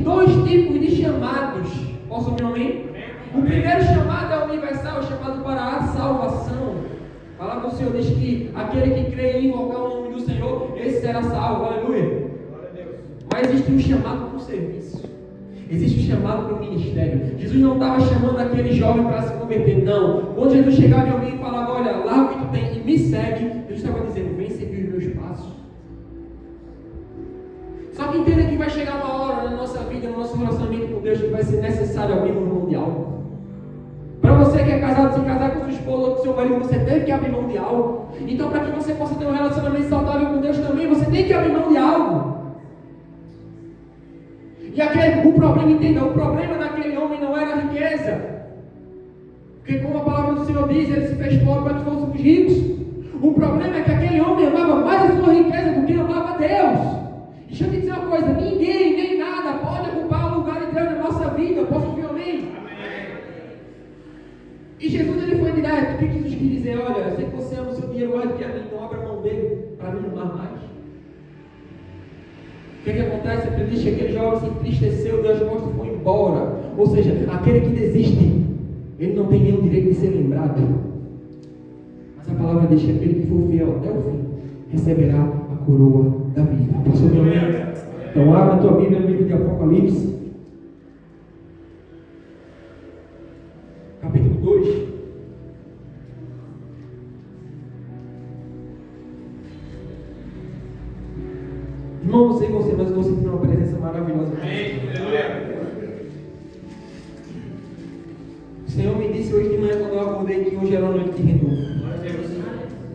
dois tipos de chamados. Posso ouvir um amém? O primeiro chamado é universal, chamado para a salvação. A palavra do Senhor diz que aquele que crê e invocar o nome do Senhor, esse será salvo. Aleluia. Mas existe um chamado para o serviço. Existe um chamado para o ministério. Jesus não estava chamando aquele jovem para se converter, não. Quando Jesus chegava em alguém e falava, olha, larga o que tu tem e me segue, Jesus estava dizendo, vem seguir os meus passos. Só que entenda que vai chegar uma hora na nossa vida, no nosso relacionamento com Deus, que vai ser necessário abrir mão de algo. Para você que é casado, se casar com sua esposa ou com seu marido, você teve que abrir mão de algo. Então, para que você possa ter um relacionamento saudável com Deus também, você tem que abrir mão de algo. E o problema, entenda, o problema daquele homem não era a riqueza. Porque como a palavra do Senhor diz, ele se fez pobre para que fôssemos ricos. O problema é que aquele homem amava mais a sua riqueza do que amava a Deus. Deixa eu te dizer uma coisa, ninguém, nem nada pode ocupar o lugar de Deus na nossa vida. Posso ouvir um amém? E Jesus ele foi direto. O que Jesus quis dizer? Olha, eu sei que você ama o seu dinheiro mais do que a mim, então abra mão dele para me amar mais. O que acontece? Ele diz que aquele jovem se entristeceu, Deus mostra e foi embora. Ou seja, aquele que desiste, ele não tem nenhum direito de ser lembrado. Mas a palavra diz que aquele que for fiel até o fim receberá a coroa da vida. Posso ouvir amém? Então abra a tua Bíblia no livro de Apocalipse, capítulo 2. Irmão, não sei você, mas eu estou sentindo uma presença maravilhosa. O Senhor me disse hoje de manhã, quando eu acordei, que hoje era uma noite de renovo.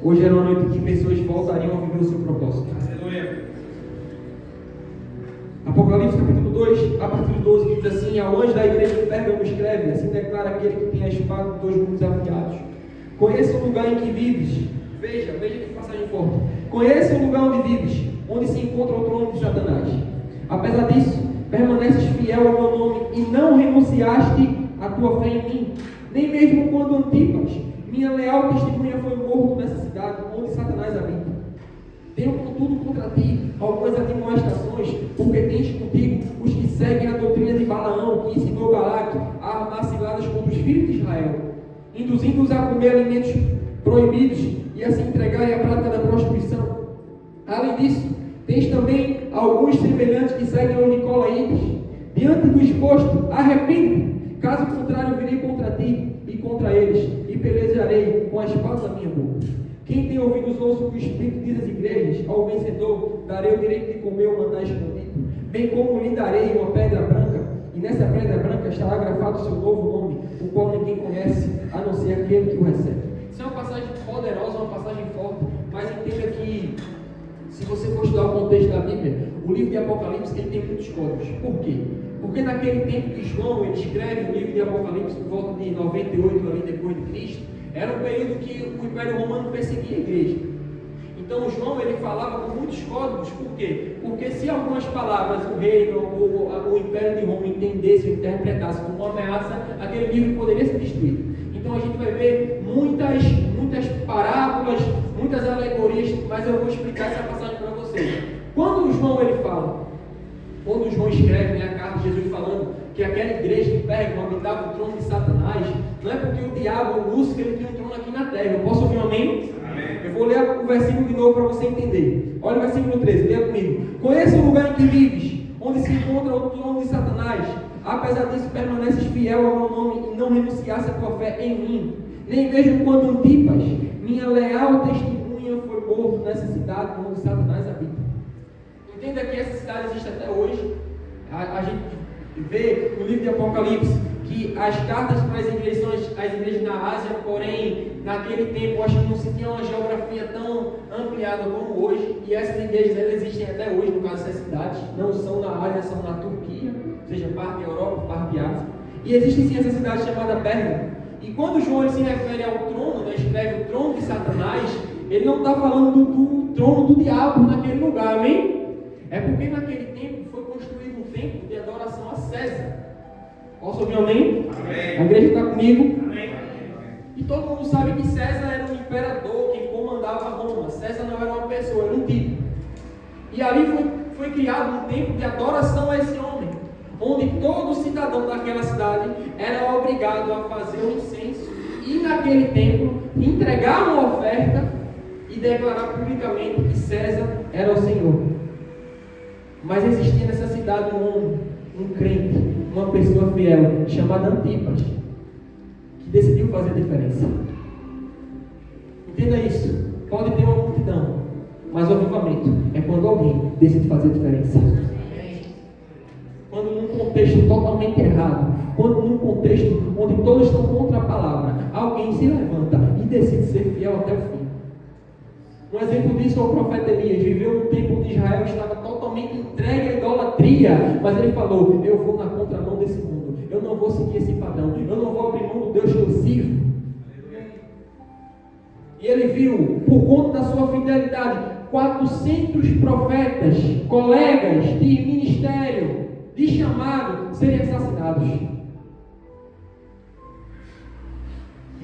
Hoje era uma noite que pessoas voltariam a viver o seu propósito. Apocalipse capítulo 2, a partir do 12, diz assim: ao anjo da igreja de Pérgamo escreve, assim declara aquele que tem a espada de dois gumes afiados. Conheça o lugar em que vives. Veja que passagem forte. Conheça o lugar onde vives, onde se encontra o trono de Satanás. Apesar disso, permaneces fiel ao meu nome e não renunciaste à tua fé em mim, nem mesmo quando Antipas, minha leal testemunha, foi morto nessa cidade onde Satanás habita. Tenho contudo contra ti algumas admoestações, porque tens contigo os que seguem a doutrina de Balaão, que ensinou Balaque a armar ciladas contra os filhos de Israel, induzindo-os a comer alimentos proibidos e a se entregarem à prática da prostituição. Além disso, tens também alguns semelhantes que seguem os nicolaítas. Diante do exposto, arrepende-te, caso contrário virei contra ti e contra eles, e pelejarei com a espada na minha boca. Quem tem ouvidos ouça o que o Espírito diz às igrejas: ao vencedor darei o direito de comer o maná escondido, bem como lhe darei uma pedra branca, e nessa pedra branca estará grafado o seu novo nome, o qual ninguém conhece, a não ser aquele que o recebe. Isso é uma passagem poderosa, uma passagem forte, mas entenda que, se você for estudar o contexto da Bíblia, o livro de Apocalipse ele tem muitos códigos. Por quê? Porque naquele tempo que João ele escreve o livro de Apocalipse por volta de 98 ali depois de Cristo, era um período que o Império Romano perseguia a igreja. Então João ele falava com muitos códigos. Por quê? Porque se algumas palavras o reino ou o Império de Roma entendesse ou interpretasse como uma ameaça, aquele livro poderia ser destruído. Então a gente vai ver muitas parábolas, muitas alegorias, mas eu vou explicar essa passagem para vocês. Quando João escreve a carta de Jesus falando que aquela igreja de Pérgamo habitava o trono de Satanás, não é porque o diabo, o Lúcifer, ele tinha um trono aqui na terra. Eu posso ouvir um amém? Amém. Eu vou ler o versículo de novo para você entender. Olha o versículo 13, leia comigo. Conheça o lugar em que vives, onde se encontra o trono de Satanás. Apesar disso, permaneces fiel ao meu nome e não renunciaste a tua fé em mim. Nem mesmo quando Antipas, minha leal testemunha, foi morto nessa cidade onde Satanás habita. Entenda que essa cidade existe até hoje. A gente vê no livro de Apocalipse que as cartas para as igrejas na Ásia, porém, naquele tempo, acho que não se tinha uma geografia tão ampliada como hoje, e essas igrejas elas existem até hoje, no caso dessas cidades, não são na Ásia, são na Turquia, ou seja, parte da Europa, parte da Ásia, e existe sim essa cidade chamada Pérgamo. E quando João ele se refere ao trono, escreve o trono de Satanás, ele não está falando do trono do diabo naquele lugar, amém? É porque naquele tempo foi construído um templo de adoração a César. Posso ouvir um amém? Amém. A igreja está comigo? Amém. E todo mundo sabe que César era um imperador, quem comandava Roma. César não era uma pessoa, era um título. E ali foi criado um templo de adoração a esse homem, cidadão daquela cidade era obrigado a fazer um incenso, ir naquele templo, entregar uma oferta e declarar publicamente que César era o Senhor. Mas existia nessa cidade um homem, um crente, uma pessoa fiel, chamada Antipas, que decidiu fazer a diferença. Entenda isso. Pode ter uma multidão, mas o avivamento é quando alguém decide fazer a diferença. Quando num contexto totalmente errado, quando num contexto onde todos estão contra a palavra, alguém se levanta e decide ser fiel até o fim. Um exemplo disso é o profeta Elias. Viveu num tempo onde Israel estava totalmente entregue à idolatria, mas ele falou: eu vou na contramão desse mundo, eu não vou seguir esse padrão, eu não vou abrir mão do Deus que eu sirvo. E ele viu, por conta da sua fidelidade, 400 profetas, colegas de ministério, de chamado, serem assassinados.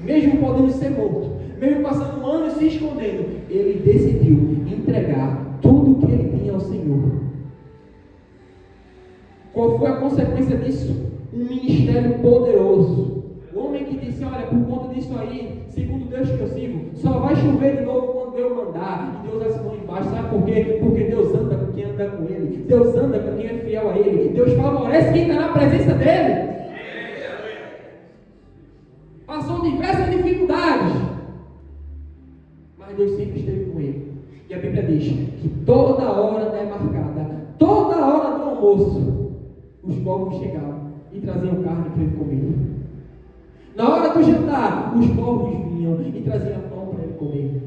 Mesmo podendo ser morto, mesmo passando anos se escondendo, ele decidiu entregar tudo o que ele tinha ao Senhor. Qual foi a consequência disso? Um ministério poderoso. O homem que disse: olha, por conta disso aí, segundo Deus que eu sirvo, só vai chover de novo quando eu mandar. E Deus assinou embaixo. Sabe por quê? Porque Deus anda com quem anda com Ele. Deus anda com quem é fiel a Ele. Deus favorece quem está na presença dEle. Passou diversas dificuldades, mas Deus sempre esteve com ele. E a Bíblia diz que toda hora demarcada, toda hora do almoço, os povos chegavam e traziam carne para ele comer. Na hora do jantar, os povos vinham e traziam pão para ele comer.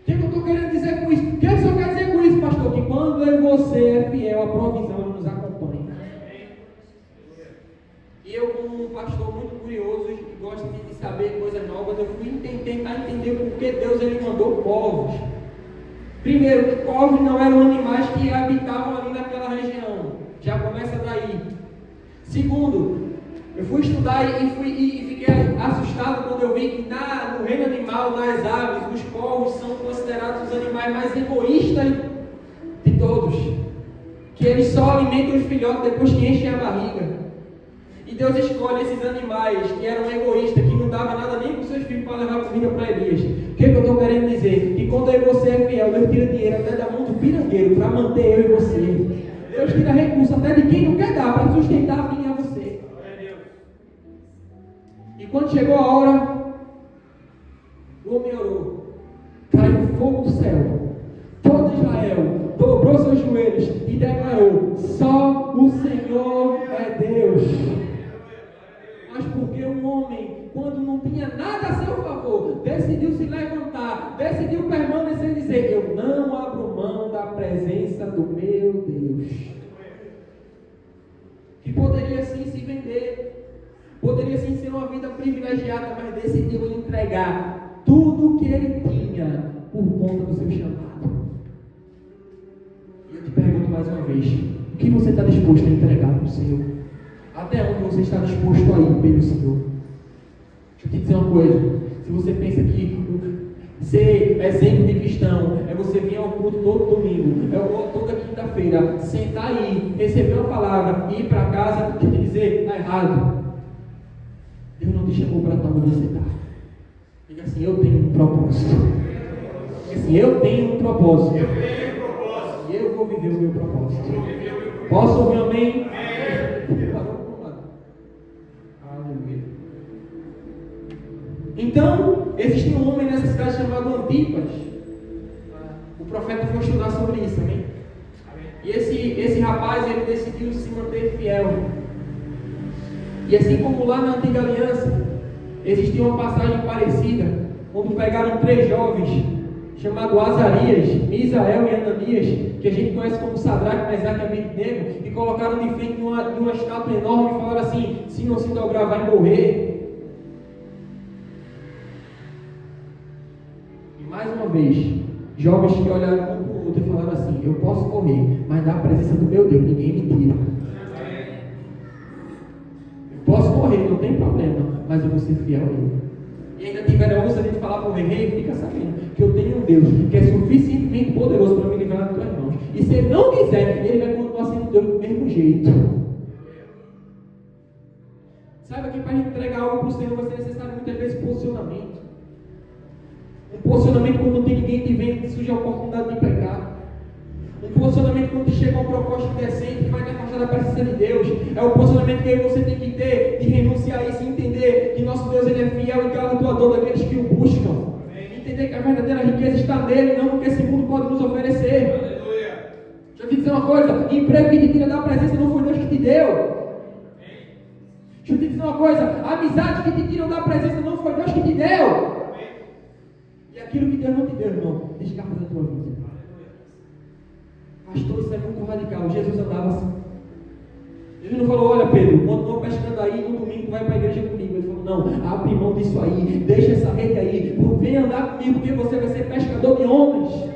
O que eu estou querendo dizer com isso? O que o senhor quer dizer com isso, pastor? Que quando eu e você é fiel, a provisão nos acompanha. E eu, como um pastor muito curioso e gosto de saber coisas novas, eu fui tentar entender por que Deus ele mandou povos. Primeiro, que povos não eram animais que habitavam ali naquela região. Já começa daí. Segundo, eu fui estudar e fiquei assustado quando eu vi que no reino animal, nas aves, os povos são considerados os animais mais egoístas de todos. Que eles só alimentam os filhotes depois que enchem a barriga. E Deus escolhe esses animais que eram egoístas, que não davam nada nem para os seus filhos para levar comida para Elias. O que eu estou querendo dizer? Que quando eu e você é fiel, Deus tira dinheiro até da mão do pirangueiro para manter eu e você. Deus tira recurso até de quem não quer dar para sustentar a mim e a você. E quando chegou a hora, o homem orou. Caiu fogo do céu. Todo Israel dobrou seus joelhos e declarou: só o Senhor é Deus. Mas porque um homem, quando não tinha nada a seu favor, decidiu se levantar, decidiu permanecer e dizer: eu não abro mão da presença do meu Deus. Que poderia sim se vender, poderia sim ser uma vida privilegiada, mas decidiu entregar tudo o que ele tinha por conta do seu chamado. E eu te pergunto mais uma vez: o que você está disposto a entregar para o Senhor? Até onde você está disposto a ir pelo Senhor? Deixa eu te dizer uma coisa: se você pensa que ser exemplo de cristão é você vir ao culto todo domingo, toda quinta-feira, sentar aí, receber uma palavra e ir para casa, deixa eu te dizer, está errado. Deus não te chamou para estar onde você está. Diga assim: eu tenho um propósito. Diga assim: eu tenho um propósito. E eu vou viver o meu propósito. Posso ouvir amém? Então, existia um homem nessa cidade chamado Antipas. O profeta foi estudar sobre isso, amém? E esse rapaz, ele decidiu se manter fiel. E assim como lá na antiga aliança, existia uma passagem parecida, onde pegaram 3 jovens, chamados Azarias, Misael e Ananias, que a gente conhece como Sadraque, Mesaque e Abednego, e colocaram de frente de uma estátua enorme e falaram assim: se não se dobrar, vai morrer. Mais uma vez, jovens que olharam um para o outro e falaram assim: eu posso morrer, mas na presença do meu Deus ninguém me tira. Eu posso morrer, não tem problema, mas eu vou ser fiel a Ele. E ainda tiveram a ousadia de falar para o rei: fica sabendo que eu tenho um Deus que é suficientemente poderoso para me livrar das 2 mãos. E se Ele não quiser, Ele vai continuar sendo Deus do mesmo jeito. que para a gente entregar algo para o Senhor vai ser necessário muitas vezes posicionamento. Um posicionamento quando não tem ninguém te vendo, que surge a oportunidade de pregar. Um posicionamento quando te chega uma proposta decente que vai te afastar da presença de Deus. É o posicionamento que você tem que ter de renunciar a isso e entender que nosso Deus ele é fiel e galardoador daqueles que o buscam. Entender que a verdadeira riqueza está nele, não no que esse mundo pode nos oferecer. Aleluia. Deixa eu te dizer uma coisa: emprego que te tira da presença não foi Deus que te deu. Deixa eu te dizer uma coisa: amizades que te tiram da presença não foi Deus que te deu. E aquilo que Deus não te deu, irmão, descarta da tua vida. Pastor, isso é muito radical. Jesus andava assim. Ele não falou: olha Pedro, continua pescando aí, no domingo tu vai para a igreja comigo. Ele falou: não, abre mão disso aí, deixa essa rede aí, vem andar comigo, porque você vai ser pescador de homens.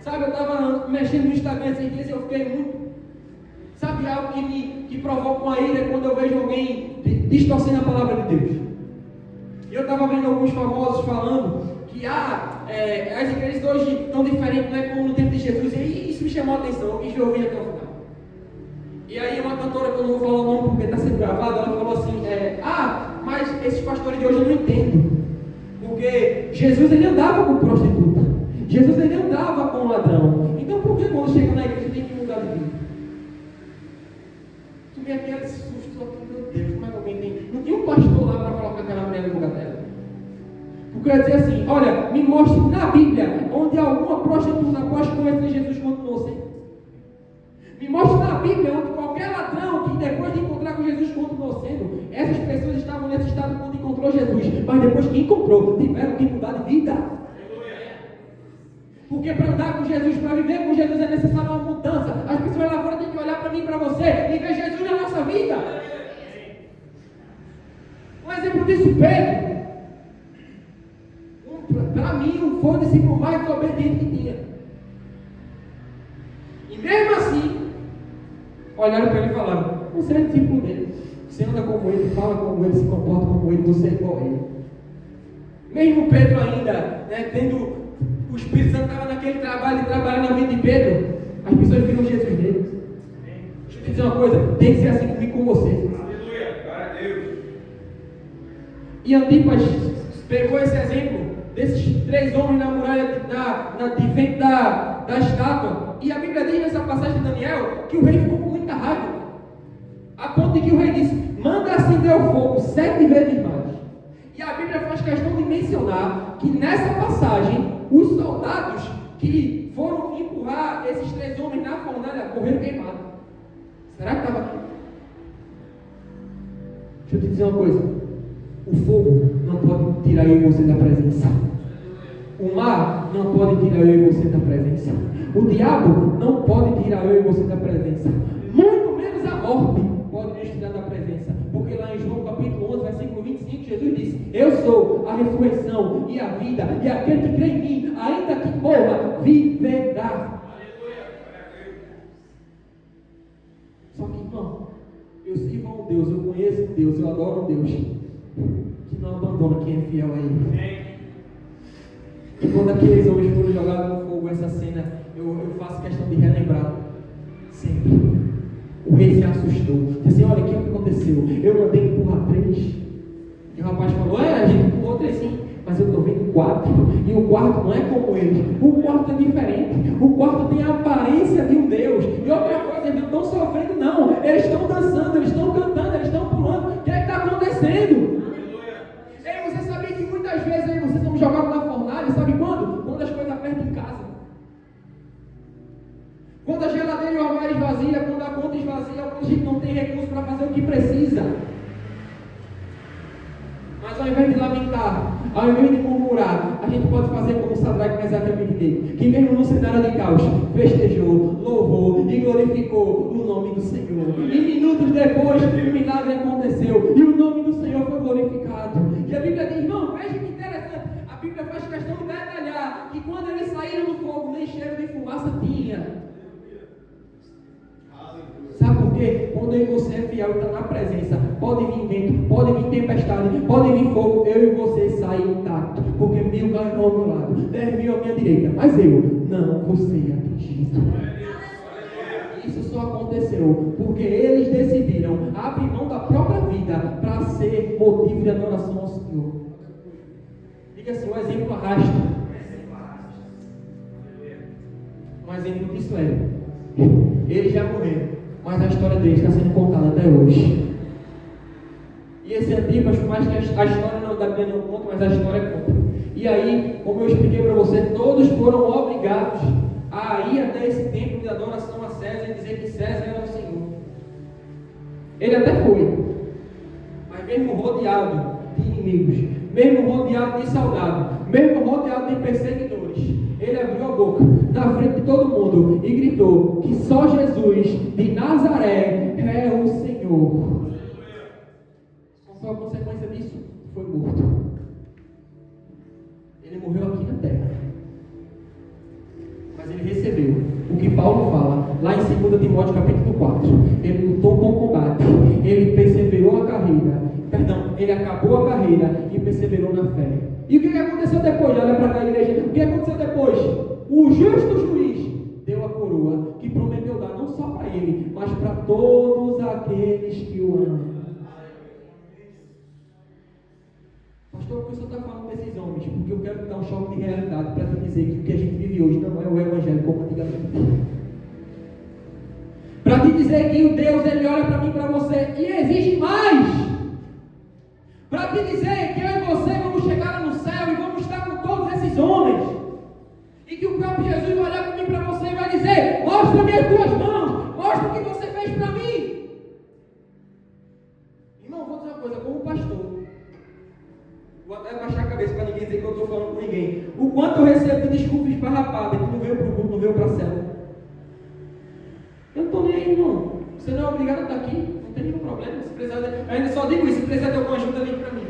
Sabe, eu estava mexendo no Instagram esses dias e eu fiquei muito. Sabe, algo que provoca uma ira quando eu vejo alguém distorcendo a palavra de Deus. E eu estava vendo alguns famosos falando que as igrejas hoje estão diferentes, não é como no tempo de Jesus. E isso me chamou a atenção, eu quis ouvir até o final. E aí uma cantora, que eu não vou falar o nome porque está sendo gravado, ela falou assim, mas esses pastores de hoje eu não entendo. Porque Jesus ele andava com prostituta. Jesus ele andava com ladrão. Então por que quando chega na igreja tem que mudar de vida? Tu vê aquele susto, meu Deus, como é que alguém tem... Não tinha um pastor lá para colocar aquela mulher no lugar dela. Porque eu ia dizer assim, olha, me mostre na Bíblia onde alguma prostituta após conhecer Jesus continuou sem. Me mostre na Bíblia onde qualquer ladrão que depois de encontrar com Jesus continuou sendo. Essas pessoas estavam nesse estado quando encontrou Jesus, mas depois que encontrou, tiveram que mudar de vida. Porque para andar com Jesus, para viver com Jesus é necessário uma mudança. As pessoas lá fora têm que olhar para mim e para você e ver Jesus na nossa vida. Um exemplo disso, Pedro. Para mim, foi o discípulo mais desobediente que tinha. E mesmo assim, olharam para ele e falaram: você é discípulo dele, você anda como ele, fala como ele, se comporta como ele, você é igual a ele. Mesmo Pedro ainda, tendo o Espírito Santo estava naquele trabalho de trabalhar na vida de Pedro, as pessoas viram Jesus dele. Deixa eu te dizer uma coisa, tem que ser assim comigo com você. Aleluia, glória a Deus. E Antipas pegou esse exemplo desses 3 homens na muralha de frente da estátua. E a Bíblia diz nessa passagem de Daniel que o rei ficou com muita raiva. A ponto de que o rei disse: manda acender o fogo 7 vezes mais. E a Bíblia faz questão de mencionar que nessa passagem, os soldados que foram empurrar esses 3 homens na fornalha morreram queimados. Será que estava aqui? Deixa eu te dizer uma coisa. O fogo não pode tirar eu e você da presença. O mar não pode tirar eu e você da presença. O diabo não pode tirar eu e você da presença. Muito menos a morte pode nos tirar da presença. Porque lá em João capítulo 11, versículo 25, Jesus disse: eu sou a ressurreição e a vida, e aquele que crê em mim, ainda que morra, viverá. Só que, irmão, eu sirvo a um Deus, eu conheço um Deus, eu adoro um Deus que não abandona quem é fiel a Ele. E quando aqueles homens foram jogados no fogo, essa cena, eu faço questão de relembrar sempre. O rei se assustou. Disse assim: olha, o que aconteceu? Eu mandei empurrar 3. E o rapaz falou: a gente empurrou 3 sim, mas eu estou vendo 4. E o quarto não é como eles. O quarto é diferente. O quarto tem a aparência de um Deus. E outra coisa, eles não estão sofrendo, não. Eles estão dançando, eles estão cantando, eles estão pulando. O que é que está acontecendo? Ei, você sabia que muitas vezes aí vocês estão jogados na fornalha? Sabe quando? Quando as coisas apertam em casa. Quando a geladeira e o armário esvazia, quando a conta esvazia, quando a gente não tem recurso para fazer o que precisa. Mas ao invés de lamentar, ao invés de murmurar, a gente pode fazer como Sadraque, Mesaque e Abednego, que mesmo no cenário de caos, festejou, louvou e glorificou o nome do Senhor. E minutos depois, o milagre aconteceu e o nome do Senhor foi glorificado. E a Bíblia diz: não, veja que interessante, a Bíblia faz questão de detalhar que quando eles saíram do fogo, nem cheiro de fumaça tinha. Sabe por quê? Quando eu e você é fiel e está na presença, pode vir vento, pode vir tempestade, pode vir fogo, eu e você saem intactos, porque 1000 cairão ao meu lado, 10.000 à minha direita, mas eu não vou ser atingido. Isso só aconteceu porque eles decidiram abrir mão da própria vida para ser motivo de adoração ao Senhor. Diga assim, um exemplo arrasta. Um exemplo disso é, eles já morreram, mas a história deles está sendo contada até hoje. E esse Antipas, por mais que a história não da Bíblia não conta, mas a história conta. E aí, como eu expliquei para você, todos foram obrigados a ir até esse templo de adoração a César e dizer que César era o Senhor. Ele até foi, mas mesmo rodeado de inimigos, mesmo rodeado de soldados, mesmo rodeado de perseguidores, ele abriu a boca na frente de todo mundo e gritou que só Jesus de Nazaré é o Senhor. Qual foi a consequência disso? Foi morto. Ele morreu aqui na terra. Mas ele recebeu o que Paulo fala lá em 2 Timóteo capítulo 4. Ele lutou com o combate, ele perseverou a carreira, ele acabou a carreira e perseverou na fé. E o que aconteceu depois? Olha para cá, igreja. O que aconteceu depois? O justo juiz deu a coroa que prometeu dar não só para ele, mas para todos aqueles que o amam. Pastor, por que o senhor está falando desses homens? Porque eu quero dar um choque de realidade para te dizer que o que a gente vive hoje não é o evangelho como antigamente. Para te dizer que o Deus, ele olha para mim e para você e exige mais. Para te dizer que eu e você vamos chegar no céu e vamos estar com todos esses homens. E que o próprio Jesus vai olhar para mim e para você e vai dizer: mostra-me as tuas mãos, mostra o que você fez para mim. Irmão, vou dizer uma coisa, como pastor, vou até baixar a cabeça para ninguém dizer que eu estou falando com ninguém. O quanto eu recebo de desculpa esfarrapada que não veio para o grupo, não veio para a célula. Eu não estou nem aí, irmão. Você não é obrigado a estar aqui, não tem nenhum problema. Se precisar de... Eu ainda só digo isso, se precisar de alguma ajuda, vem para mim.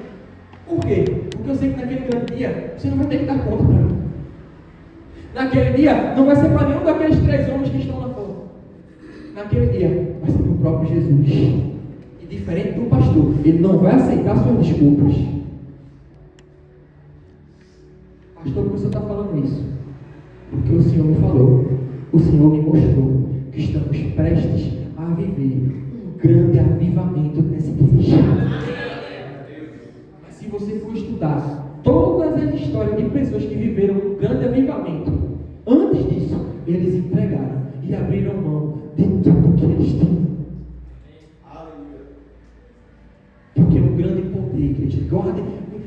Por quê? Porque eu sei que naquele grande dia você não vai ter que dar conta para mim. Naquele dia não vai ser para nenhum daqueles 3 homens que estão lá fora. Naquele dia vai ser para o próprio Jesus. E diferente do pastor, ele não vai aceitar suas desculpas. Pastor, por que você está falando isso? Porque o Senhor me falou, o Senhor me mostrou que estamos prestes a viver um grande avivamento nessa igreja. Mas se você for estudar todas as histórias de pessoas que viveram um grande avivamento, antes disso, eles entregaram e abriram mão de tudo que eles tinham. Porque é um grande poder, igreja. Guarde.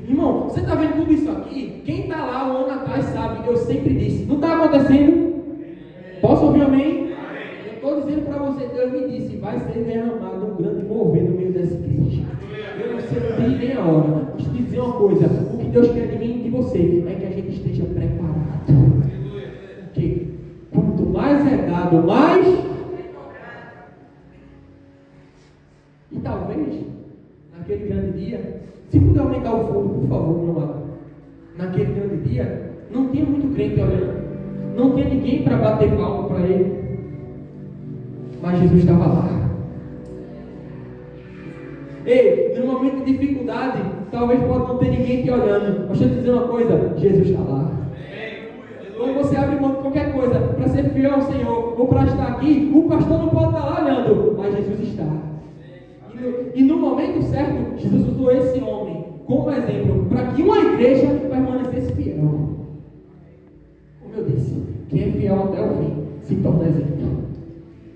Irmão, você está vendo tudo isso aqui? Quem está lá um ano atrás sabe, eu sempre disse, não está acontecendo? Posso ouvir amém? Eu estou dizendo para você, Deus me disse, vai ser derramado um grande mover no meio dessa igreja. Eu não sei o dia nem a hora. Deixa eu te dizer uma coisa, o que Deus quer de mim e de você é que a gente esteja preparado. Porque quanto mais é dado, mais... E talvez, naquele grande dia, se puder aumentar o fogo, por favor, meu amado. Naquele grande dia, não tinha muito crente olhando. Não tinha ninguém para bater palma para ele. Mas Jesus estava lá. Ei, no momento de dificuldade, talvez pode não ter ninguém te olhando. Mas deixa eu te dizer uma coisa, Jesus está lá. Quando você abre mão de qualquer coisa para ser fiel ao Senhor, ou para estar aqui, o pastor não pode estar lá olhando, mas Jesus está. E no momento certo, Jesus usou esse homem como exemplo para que uma igreja permanecesse fiel. Como eu disse, quem é fiel até o fim se torna exemplo.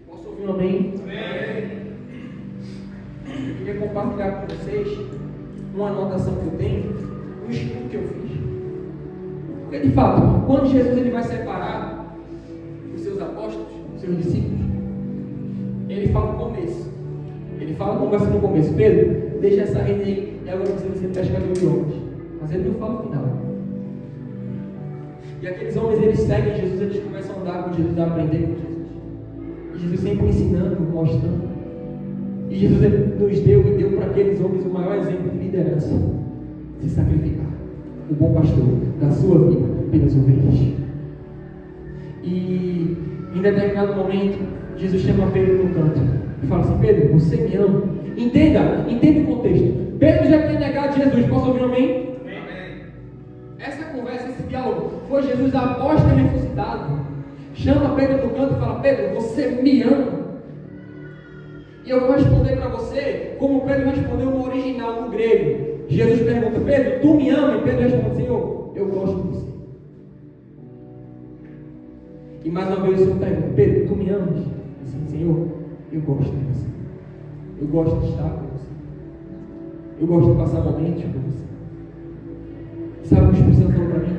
Posso ouvir um amém? Amém. Eu queria compartilhar com vocês uma anotação que eu tenho, um estudo que eu fiz. Porque de fato, quando Jesus ele vai separar os seus apóstolos, os seus discípulos, ele fala no começo. Ele fala como vai ser no começo: Pedro, deixa essa rede aí e agora você vai ser pescador de homens. Mas ele não fala no final. E aqueles homens, eles seguem Jesus, eles começam a andar com Jesus, a aprender com Jesus. E Jesus sempre ensinando, mostrando. E Jesus nos deu e deu para aqueles homens o maior exemplo de liderança: se sacrificar. O bom pastor da sua vida pelas ovelhas. E em determinado momento, Jesus chama Pedro no canto e fala assim: Pedro, você me ama? Entenda o contexto. Pedro já tinha negado Jesus. Posso ouvir um amém? Amém. Essa conversa, esse diálogo, foi Jesus após ter ressuscitado. Chama Pedro no canto e fala: Pedro, você me ama? E eu vou responder para você como Pedro respondeu no original, no grego. Jesus pergunta: Pedro, tu me ama? E Pedro responde: Senhor, eu gosto de você. E mais uma vez o Senhor pergunta: Pedro, tu me amas? Assim, Senhor, eu gosto de você. Eu gosto de estar com você. Eu gosto de passar momentos com você. Sabe o que o Espírito Santo falou para mim?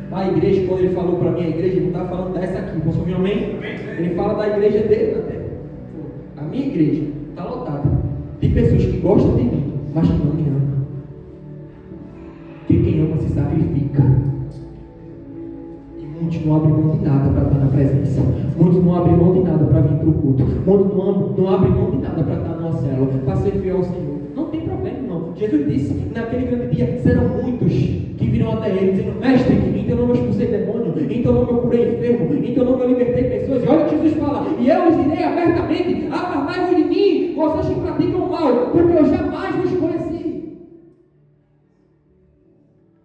Na igreja, quando ele falou para mim, a igreja, ele não está falando dessa aqui. Posso ouvir um amém? Ele fala da igreja dele na terra. A minha igreja está lotada de pessoas que gostam de mim, mas que não me amam. Porque quem ama se sacrifica. E muitos não abrem mão de nada para estar na presença. Muitos não abrem mão de nada para vir para o culto. Muitos não abrem mão de nada para estar numa célula, para ser fiel ao Senhor. Não tem problema, não. Jesus disse que naquele grande dia serão muitos que virão até ele, dizendo: Mestre, em teu nome eu expulsei demônio, em teu nome eu curei enfermo, em teu nome eu libertei pessoas. E olha o que Jesus fala: e eu lhes direi abertamente: apartai-vos de mim, vocês que praticam o mal, porque eu jamais vos conheci.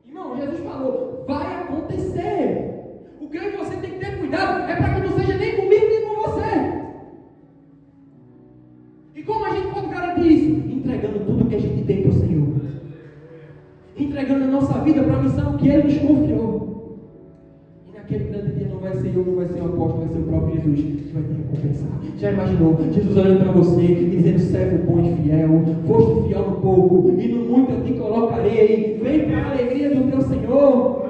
Irmão, Jesus falou: vai acontecer. O que você tem que ter cuidado é para que não seja nem comigo nem com você. E como a gente pode garantir isso? Entregando tudo que a gente tem para o Senhor. Entregando a nossa vida para a missão que Ele nos confiou. E naquele grande dia não vai ser eu, não vai ser o apóstolo, vai ser o próprio Jesus que vai te recompensar. Já imaginou Jesus olhando para você e dizendo: servo bom e fiel, foste fiel no pouco, e no muito eu te colocarei. Vem para a alegria do teu Senhor.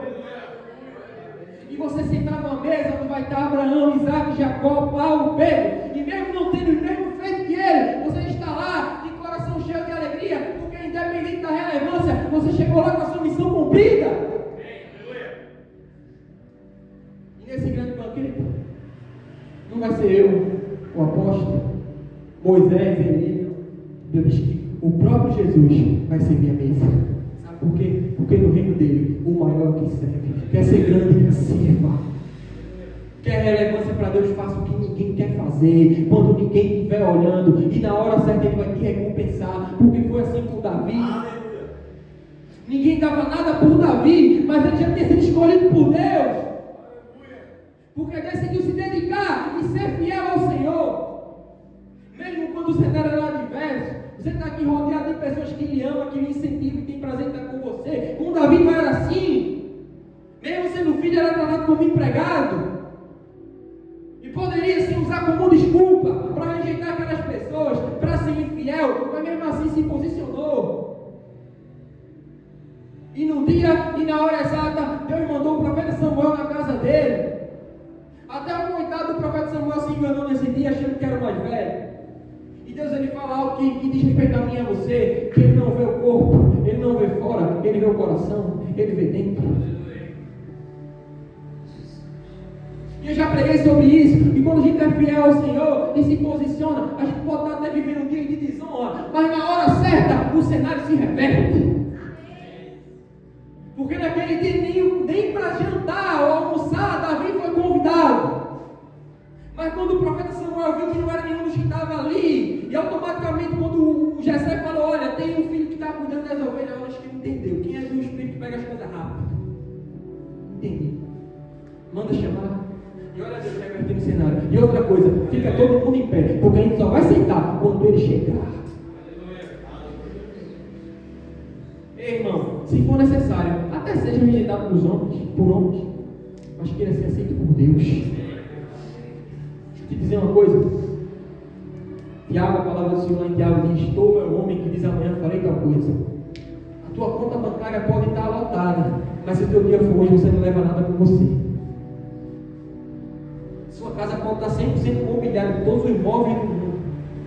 E você sentar numa mesa onde vai estar Abraão, Isaac, Jacó, Paulo, Pedro, e mesmo não tendo o mesmo feito que ele, você está lá de coração cheio de alegria, porque independente da relevância, você chegou lá com a sua missão cumprida. E nesse grande banquete, não vai ser eu, o apóstolo, Moisés, Elias. Deus diz que o próprio Jesus vai ser minha mesa. Sabe por quê? Porque no reino dele, o maior que serve, quer ser grande, sirva. Quer relevância para Deus, faça o que ninguém quer fazer, quando ninguém estiver olhando, e na hora certa Ele vai te recompensar, porque foi assim com Davi. Ninguém dava nada por Davi, mas ele já tinha sido escolhido por Deus, porque decidiu se dedicar e ser fiel ao Senhor. Mesmo quando o cenário era adverso, você está aqui rodeado de pessoas que lhe amam, que lhe incentivam e tem prazer em estar com você. Com Davi não era assim. Mesmo sendo filho, era tratado como empregado. E poderia se usar como desculpa para rejeitar aquelas pessoas, para ser infiel, mas mesmo assim se posicionou. E no dia e na hora exata, Deus mandou o profeta Samuel na casa dele. Até o coitado do profeta Samuel se enganou nesse dia, achando que era o mais velho. E Deus ele fala algo que diz respeito a mim e a você, que Ele não vê o corpo, Ele não vê fora, Ele vê o coração, Ele vê dentro. E eu já preguei sobre isso, e quando a gente é fiel ao Senhor e se posiciona, a gente pode estar até vivendo um dia de desonra, mas na hora certa o cenário se reverte. Porque naquele dia nem para jantar ou almoçar Davi foi convidado. Mas quando o profeta Samuel viu que não era nenhum dos que estava ali, e automaticamente quando o Jessé falou: olha, tem um filho que está cuidando das ovelhas, eu acho que ele entendeu. Quem é do Espírito que pega as coisas rápido? Entendi. Manda chamar. E olha Deus revertendo o cenário. E outra coisa, fica todo mundo em pé, porque a gente só vai sentar quando ele chegar. Ei, irmão, se for necessário, até seja rejeitado por homens, mas queira ser aceito por Deus. Deixa eu te dizer uma coisa. Tiago, a palavra do Senhor lá em Tiago diz: todo é o homem que diz amanhã farei tal coisa. A tua conta bancária pode estar lotada, mas se o teu dia for hoje, você não leva nada com você. Sua casa pode estar 100% mobiliada com todos os imóveis do mundo.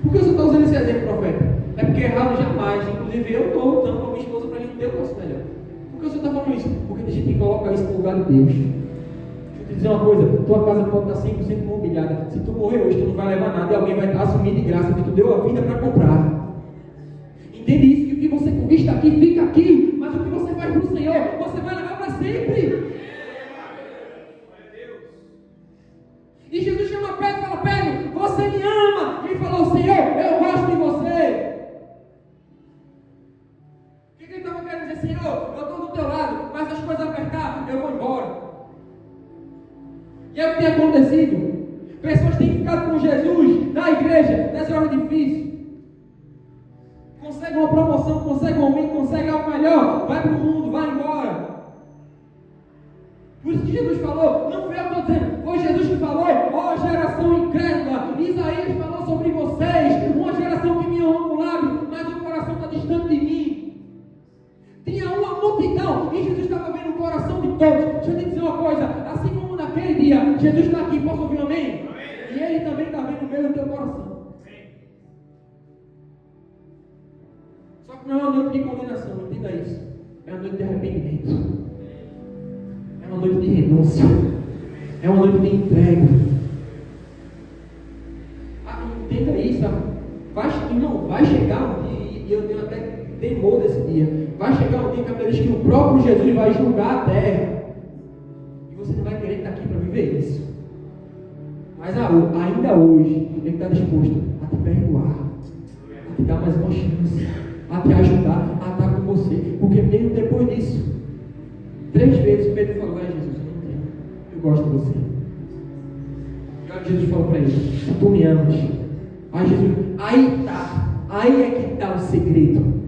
Por que você está usando esse exemplo, profeta? É porque errado jamais. Inclusive eu estou lutando com a minha esposa para a gente ter o nosso melhor. Por que você está falando isso? Porque a gente tem que colocar isso no lugar de Deus. Deixa eu te dizer uma coisa: tua casa pode estar 100% mobiliada. Se tu morrer hoje, tu não vai levar nada e alguém vai assumir de graça que tu deu a vida para comprar. Entende isso? Que o que você conquista aqui fica aqui, mas o que você faz para o Senhor, você vai levar para sempre. E Jesus chama Pedro e fala: Pedro, você me ama. E ele falou: Senhor, eu gosto de você. O que ele estava querendo dizer? Senhor, eu estou do teu lado, mas as coisas apertar, eu vou embora. E é o que tem acontecido. Pessoas têm ficado com Jesus na igreja nessa hora difícil. que Jesus falou, não foi eu que estou dizendo, foi Jesus que falou, ó geração incrédula, Isaías falou sobre vocês, uma geração que me honra com o lábio, mas o coração está distante de mim. Tinha uma multidão e Jesus estava vendo o coração de todos. Deixa eu te dizer uma coisa, assim como naquele dia, Jesus está aqui, posso ouvir um amém? E Ele também está vendo o meu e o teu coração. Só que não é uma noite de condenação, entenda isso. É uma noite de arrependimento. É uma noite de renúncia. É uma noite de entrega. Entenda isso. Irmão, vai chegar um dia, e eu tenho até temor desse dia. Vai chegar um dia que o próprio Jesus vai julgar a terra. E você não vai querer estar aqui para viver isso. Mas ainda hoje, Ele está disposto a te perdoar, a te dar mais uma chance, a te ajudar, a estar com você. Porque mesmo depois disso, 3 vezes Pedro falou: Jesus, eu não tenho, eu gosto de você. E olha, Jesus falou para ele: tu me amas. Aí é que está o segredo.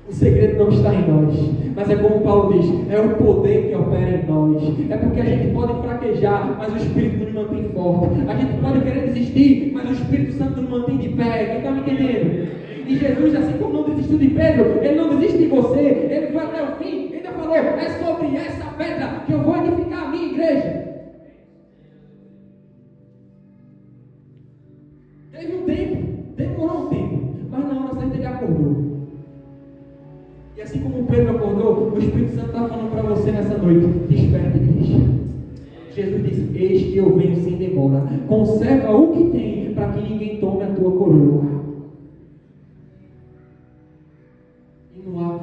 O segredo não está em nós, mas é como Paulo diz, é o poder que opera em nós. É porque a gente pode fraquejar, mas o Espírito nos mantém forte. A gente pode querer desistir, mas o Espírito Santo nos mantém de pé. Quem está me entendendo? E Jesus, assim como não desistiu de Pedro, Ele não desiste de você. Ele foi até o fim. Ele ainda falou: é sobre essa pedra que eu vou edificar a minha igreja. Teve um tempo, demorou um tempo, mas na hora certa ele acordou. E assim como Pedro acordou, o Espírito Santo está falando para você nessa noite: desperta, igreja. Jesus disse: eis que eu venho sem demora. Conserva o que tem, para que ninguém tome a tua coroa.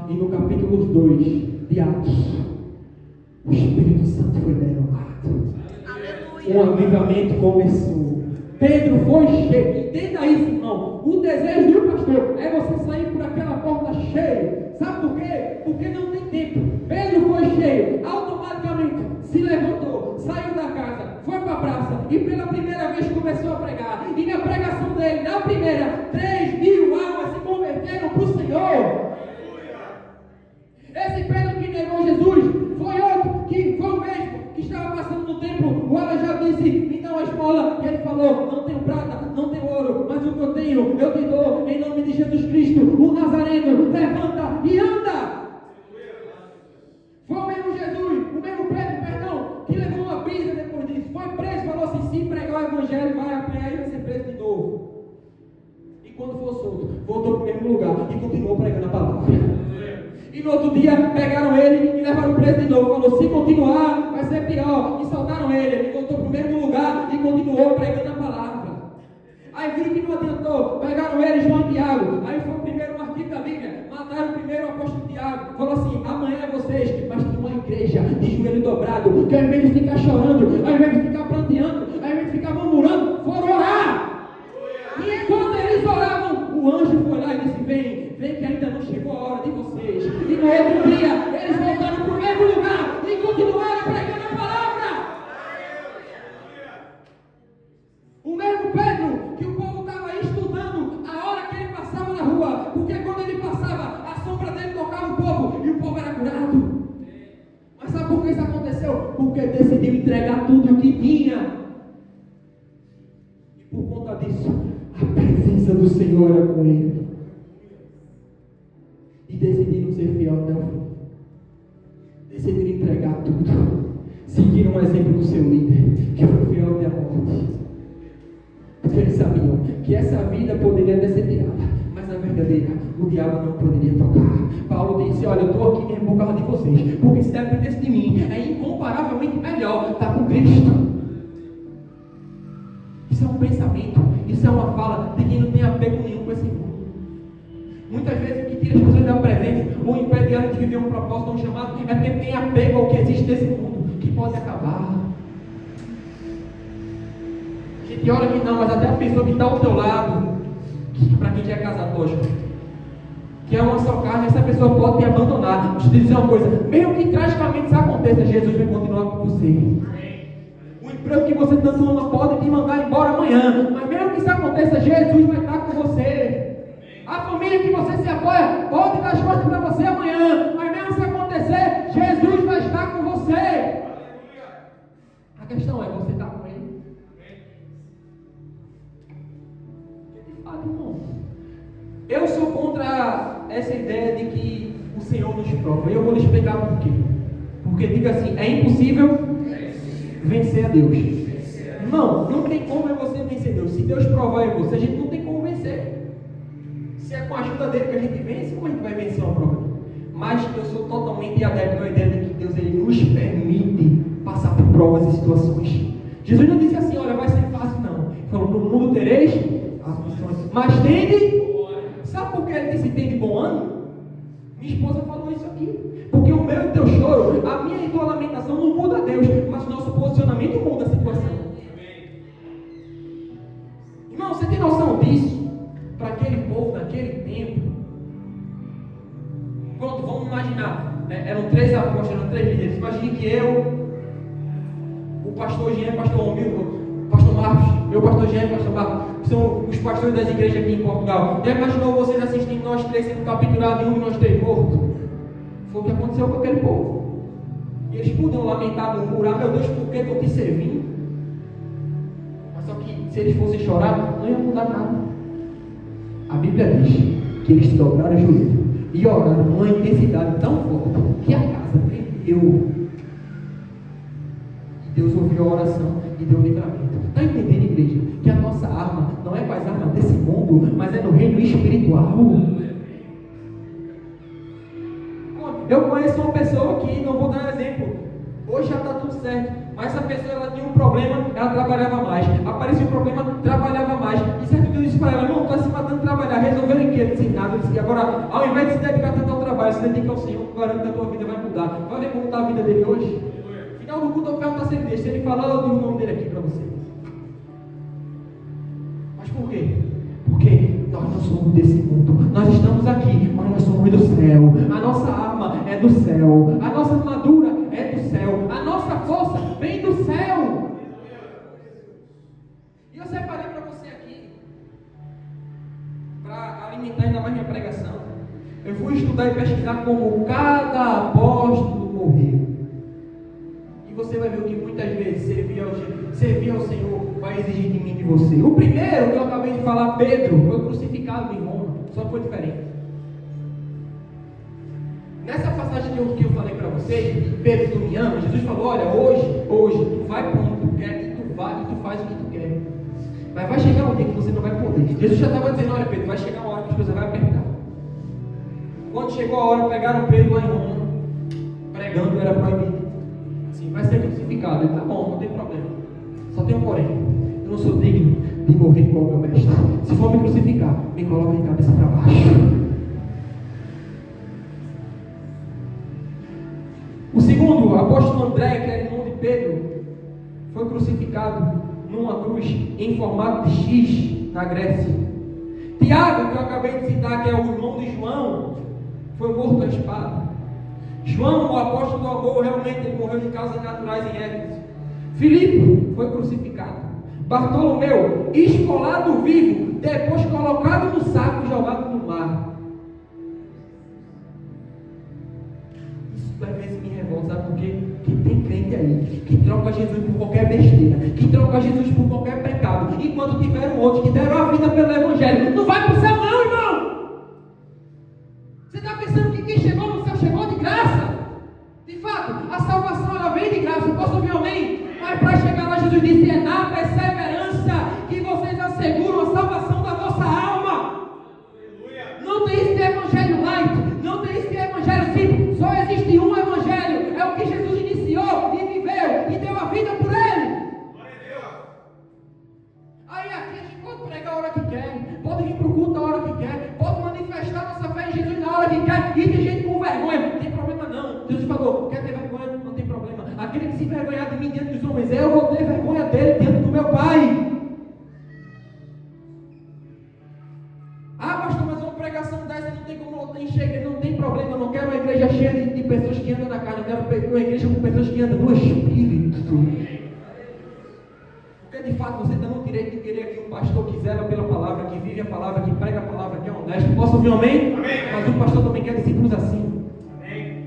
E no capítulo 2 de Atos, o Espírito Santo foi derramado. Um avivamento começou. Pedro foi cheio. Entenda isso, irmão. O desejo do pastor é você sair por aquela porta cheia. Sabe por quê? Porque não tem tempo. Pedro foi cheio, automaticamente se levantou, saiu da casa, foi para a praça e pela primeira vez começou a pregar. E na pregação dele, na primeira, 3.000 almas se converteram para o Senhor. Esse Pedro que negou Jesus foi outro, que foi o mesmo que estava passando no templo. O aleijado disse: me dá uma esmola. E ele falou: não tenho prata, não tenho ouro, mas o que eu tenho, eu te dou, em nome de Jesus Cristo, o Nazareno. Levanta e anda. Foi o mesmo Jesus, o mesmo Pedro, perdão, que levou uma pisa depois disso. Foi preso, falou assim: se pregar o evangelho, vai apanhar e vai ser preso de novo. E quando for solto, voltou para o mesmo lugar e continuou pregando a palavra. E no outro dia pegaram ele e levaram preso de novo. Falou: se continuar vai ser pior. E soltaram ele. Ele voltou para o mesmo lugar e continuou pregando a palavra. Aí viram que não adiantou. Pegaram ele, João e Tiago. Aí foi o primeiro martírio da Bíblia. Mataram o primeiro apóstolo Tiago. Falou assim: amanhã é vocês. Mas tem uma igreja de joelho dobrado, que ao invés de ficar chorando, ao invés de ficar planteando, ao invés de ficar murmurando, foram orar. E quando eles oravam, o anjo foi lá e disse: vem que ainda não chegou a hora de vocês. E no outro dia, eles voltaram para o mesmo lugar e continuaram pregando a palavra. O mesmo Pedro, que o povo estava estudando a hora que ele passava na rua, porque quando ele passava, a sombra dele tocava o povo e o povo era curado. Mas sabe por que isso aconteceu? Porque decidiu entregar tudo o que tinha. E por conta disso, a presença do Senhor era com ele. E decidiram ser fiel até o fim. Decidiram entregar tudo. Seguiram o exemplo do seu líder, que foi fiel até a morte. Porque eles sabiam que essa vida poderia até ser tirada, mas na verdadeira, o diabo não poderia tocar. Paulo disse: olha, eu estou aqui mesmo por causa de vocês, porque se dependesse de mim, é incomparavelmente melhor estar com Cristo. Isso é um pensamento, isso é uma fala de quem não tem apego nenhum com esse mundo. Muitas vezes o que tira as pessoas da presença ou impede elas de viver um propósito, um chamado, é porque tem apego ao que existe nesse mundo, que pode acabar. A gente olha que não, mas até a pessoa que está ao teu lado, para quem já é casado, lógico, que é uma só carne, essa pessoa pode te abandonar. Deixa eu te dizer uma coisa: mesmo que tragicamente isso aconteça, Jesus vai continuar com você. O emprego que você tanto ama pode te mandar embora amanhã, mas mesmo que isso aconteça, Jesus vai estar com você. A família que você se apoia pode dar as costas para você amanhã, mas mesmo se acontecer, Jesus vai estar com você. questão é, você está com ele? De fato, irmão, eu sou contra essa ideia de que o Senhor nos prova. E eu vou lhe explicar por quê. Porque diga assim, é impossível vencer a Deus. Não tem como você vencer Deus. Se Deus provar em você, a gente não tem como vencer. Se é com a ajuda dele que a gente vence, como a gente vai vencer uma prova? Mas eu sou totalmente adepto à ideia de que Deus ele nos permite passar por provas e situações. Jesus não disse assim, olha, vai ser fácil, não. Ele falou, no mundo tereis aflições, mas tende. Sabe por que ele disse tende bom ânimo? Minha esposa falou isso aqui. Porque o meu e o teu choro, a minha e a tua lamentação não muda a Deus, mas o nosso posicionamento muda a situação. Irmão, você tem noção disso? Para aquele povo, naquele tempo. Pronto, vamos imaginar. Eram 3 apóstolos, eram 3 líderes. Imagine que eu, o pastor Jean, o pastor Romildo, o pastor Marcos, eu, o pastor Jean, o pastor Marcos, são os pastores das igrejas aqui em Portugal. Já imaginou vocês assistindo nós 3 sendo capturados e nós 3 mortos? Foi o que aconteceu com aquele povo. E eles podiam lamentar, murmurar, meu Deus, por que eu estou te servindo? Mas só que se eles fossem chorar, não ia mudar nada. A Bíblia diz que eles dobraram o joelho e oraram numa intensidade tão forte que a casa tremeu. E Deus ouviu a oração e deu livramento. Está entendendo, igreja? Que a nossa arma não é com as armas desse mundo, mas é no reino espiritual. Eu conheço uma pessoa que, não vou dar um exemplo, hoje já está tudo certo, mas essa pessoa ela tinha um problema, ela trabalhava mais, aparecia um problema, trabalhava mais, e certo dia eu disse para ela, não, está se matando de trabalhar, resolveu em quê? Eu disse nada, eu disse, agora, ao invés de se dedicar tanto ao trabalho, se dedica ao Senhor, garanto que a tua vida vai mudar. Vai ver como está a vida dele hoje? No final do culto eu pergunto se ele deixa, se ele falar, eu digo o nome dele aqui para você. Mas por quê? Porque nós não somos desse mundo, nós estamos aqui, mas nós somos do céu. A nossa arma é do céu, a nossa armadura é do céu, a nossa força vem do céu. E eu separei para você aqui, para alimentar ainda mais minha pregação. Eu fui estudar e pesquisar como cada apóstolo morreu. E você vai ver o que muitas vezes servir ao Senhor vai exigir de mim e de você. O primeiro que eu acabei de falar, Pedro, foi crucificado em Roma, só que foi diferente. Nessa passagem que eu falei para vocês, Pedro, tu me ama, Jesus falou, olha, hoje, tu vai para onde tu quer, e tu vai, e tu faz o que tu quer. Mas vai chegar um dia que você não vai poder. Jesus já estava dizendo, olha Pedro, vai chegar uma hora que as coisas vão apertar. Quando chegou a hora, pegaram Pedro lá em Roma, pregando, era proibido. Assim, vai ser crucificado. Ele, tá bom, não tem problema. Só tem um porém. Eu não sou digno de morrer igual o meu mestre. Se for me crucificar, me coloca de cabeça para baixo. O segundo, o apóstolo André, que era irmão de Pedro, foi crucificado numa cruz em formato de X na Grécia. Tiago, que eu acabei de citar, que é o irmão de João, foi morto à espada. João, o apóstolo do amor, realmente ele morreu de causas naturais em Éfeso. Filipe foi crucificado. Bartolomeu, esfolado vivo, depois colocado no saco e jogado no mar. Isso às vezes me revolta, sabe por quê? Que tem crente aí que troca Jesus por qualquer besteira, que troca Jesus por qualquer pecado, enquanto tiveram outros que deram a vida pelo Evangelho. Não vai para o céu não, irmão! Você está pensando que quem chegou no céu chegou de graça? De fato, a salvação ela vem de graça, posso ouvir um amém? Mas para chegar lá, Jesus disse, é na perseverança que vocês asseguram a salvação da vossa alma. Aleluia. Não tem esse evangelho light, não tem esse evangelho simples, só existe um evangelho, é o que Jesus iniciou e viveu e deu a vida por ele. Aí aqui a gente pode pregar a hora que quer, pode vir para o culto a hora que quer, pode manifestar nossa fé em Jesus na hora que quer, e tem gente com vergonha, não tem problema não. Jesus falou, quer ter vergonha? Não tem problema. Aquele que se envergonhar de mim diante dos homens, eu vou ter vergonha dele diante do meu Pai. Ah, pastor, mas uma pregação dessa não tem como enxergar, não tem problema. Eu não quero uma igreja cheia de pessoas que andam na carne, eu quero uma igreja com pessoas que andam no Espírito. Porque de fato você tem o direito de querer que um pastor que zela pela palavra, que vive a palavra, que prega a palavra, que é honesto. Posso ouvir um amém? Amém. Mas o pastor também quer discípulos assim. Amém.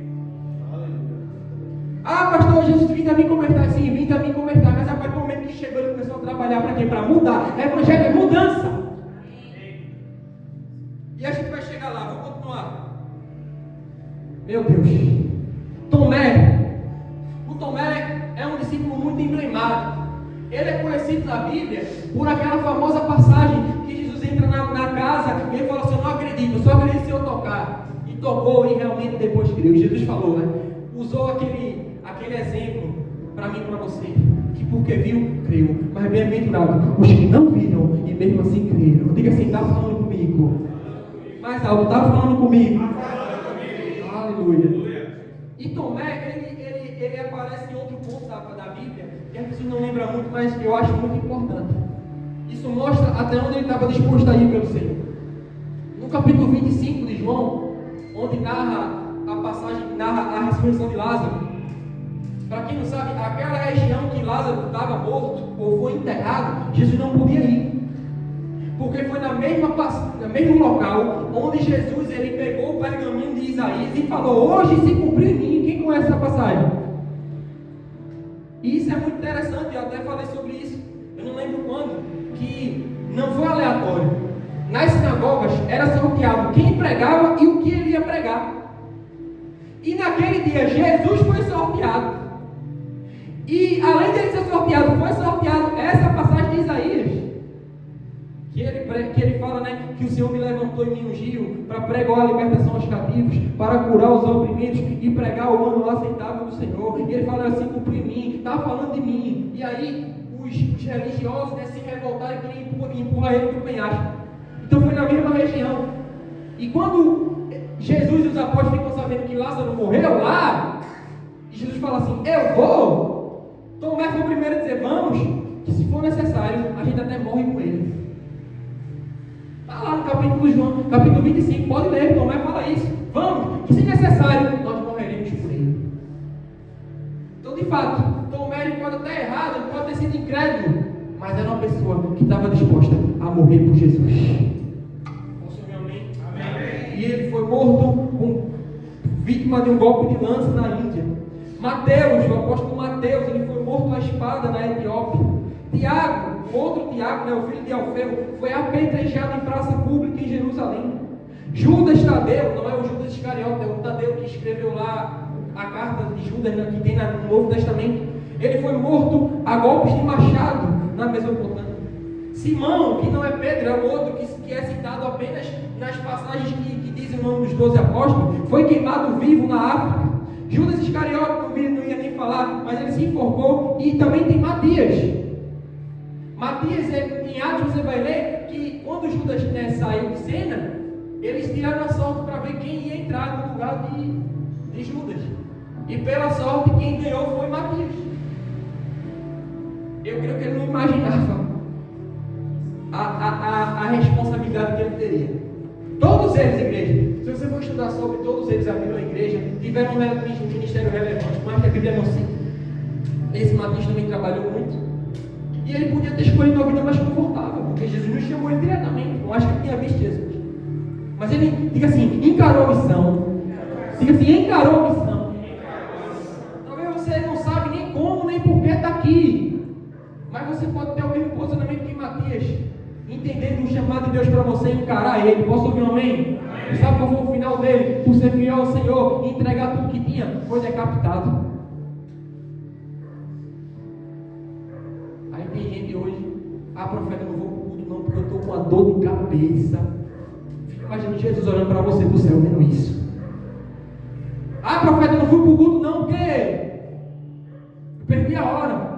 Ah, pastor, Jesus, vim a me converter assim, vim a me converter. trabalhar para quê? Para mudar. Evangelho é mudança. E a gente vai chegar lá, vamos continuar. Meu Deus. Tomé. O Tomé é um discípulo muito emblemático. Ele é conhecido na Bíblia por aquela famosa passagem que Jesus entra na casa e ele fala assim: eu não acredito, eu só acredito se eu tocar. E tocou e realmente depois creu. Jesus falou, né? Usou aquele exemplo para mim e para você, que porque viu, creu. Mas bem-aventurado os que não viram e mesmo assim creram. Diga assim, está falando comigo. Mais alto, está falando comigo. Aleluia. E Tomé, ele aparece em outro ponto da Bíblia, que a pessoa não lembra muito, mas eu acho muito importante. Isso mostra até onde ele estava disposto a ir pelo Senhor. No capítulo 25 de João, onde narra a passagem, narra a ressurreição de Lázaro. Para quem não sabe, aquela região que Lázaro estava morto ou foi enterrado, Jesus não podia ir. Porque foi no mesmo local onde Jesus ele pegou o pergaminho de Isaías e falou: hoje se cumpriu em mim. Quem conhece essa passagem? E isso é muito interessante, eu até falei sobre isso. Eu não lembro quando, que não foi aleatório. Nas sinagogas era sorteado quem pregava e o que ele ia pregar. E naquele dia Jesus foi sorteado. E além dele ser sorteado, foi sorteado essa passagem de Isaías. Que ele fala, né, que o Senhor me levantou e me ungiu para pregar a libertação aos cativos, para curar os oprimidos e pregar o ano aceitável do Senhor. E ele fala assim: cumprir em mim, está falando de mim. E aí os religiosos, né, se revoltaram e queriam empurrar ele para o penhasco. Então foi na mesma região. E quando Jesus e os apóstolos ficam sabendo que Lázaro morreu lá, e Jesus fala assim: eu vou. Tomé foi o primeiro a dizer: vamos, que se for necessário a gente até morre com ele. Está lá no capítulo 25, pode ler, Tomé fala isso. Vamos, que se necessário, nós morreremos por ele. Então, de fato, Tomé pode estar errado, ele pode ter sido incrédulo, mas era uma pessoa que estava disposta a morrer por Jesus. Posso ouvir amém? Amém. E ele foi morto, vítima de um golpe de lança na Índia. Mateus, o apóstolo Mateus, ele foi morto à espada na Etiópia. Tiago, outro Tiago, né, o filho de Alfeu, foi apedrejado em praça pública em Jerusalém. Judas Tadeu, não é o Judas Iscariote, é o Tadeu que escreveu lá a carta de Judas, né, que tem no Novo Testamento. Ele foi morto a golpes de machado na Mesopotâmia. Simão, que não é Pedro, é o outro que é citado apenas nas passagens que dizem o nome dos 12 apóstolos, foi queimado vivo na África. Judas Iscariote, não ia nem falar, mas ele se enforcou. E também tem Matias. Matias, em Atos, você vai ler que quando Judas, né, saiu de cena, eles tiraram a sorte para ver quem ia entrar no lugar de Judas. E pela sorte, quem ganhou foi Matias. Eu creio que ele não imaginava a responsabilidade que ele teria. Todos eles, igreja, se você for estudar sobre todos eles, abriram a igreja, tiveram um ministério relevante, mas que a Bíblia não cita. Esse Matias também trabalhou muito. E ele podia ter escolhido uma vida mais confortável, porque Jesus não chamou ele diretamente. Não acho que ele tinha visto Jesus. Mas ele, diga assim, encarou a missão. Diga assim, encarou a missão. Talvez você não sabe nem como, nem por que está aqui. Mas você pode ter o mesmo posicionamento que Matias, entendendo o chamado de Deus para você encarar ele. Posso ouvir um amém? E sabe qual foi o final dele? Por ser fiel ao Senhor e entregar tudo que tinha, foi decapitado. Aí tem gente hoje: profeta, não vou para o culto não, porque eu estou com uma dor de cabeça. Fica imaginando Jesus olhando para você do céu, vendo isso. Profeta, não fui para o culto não, porque eu perdi a hora.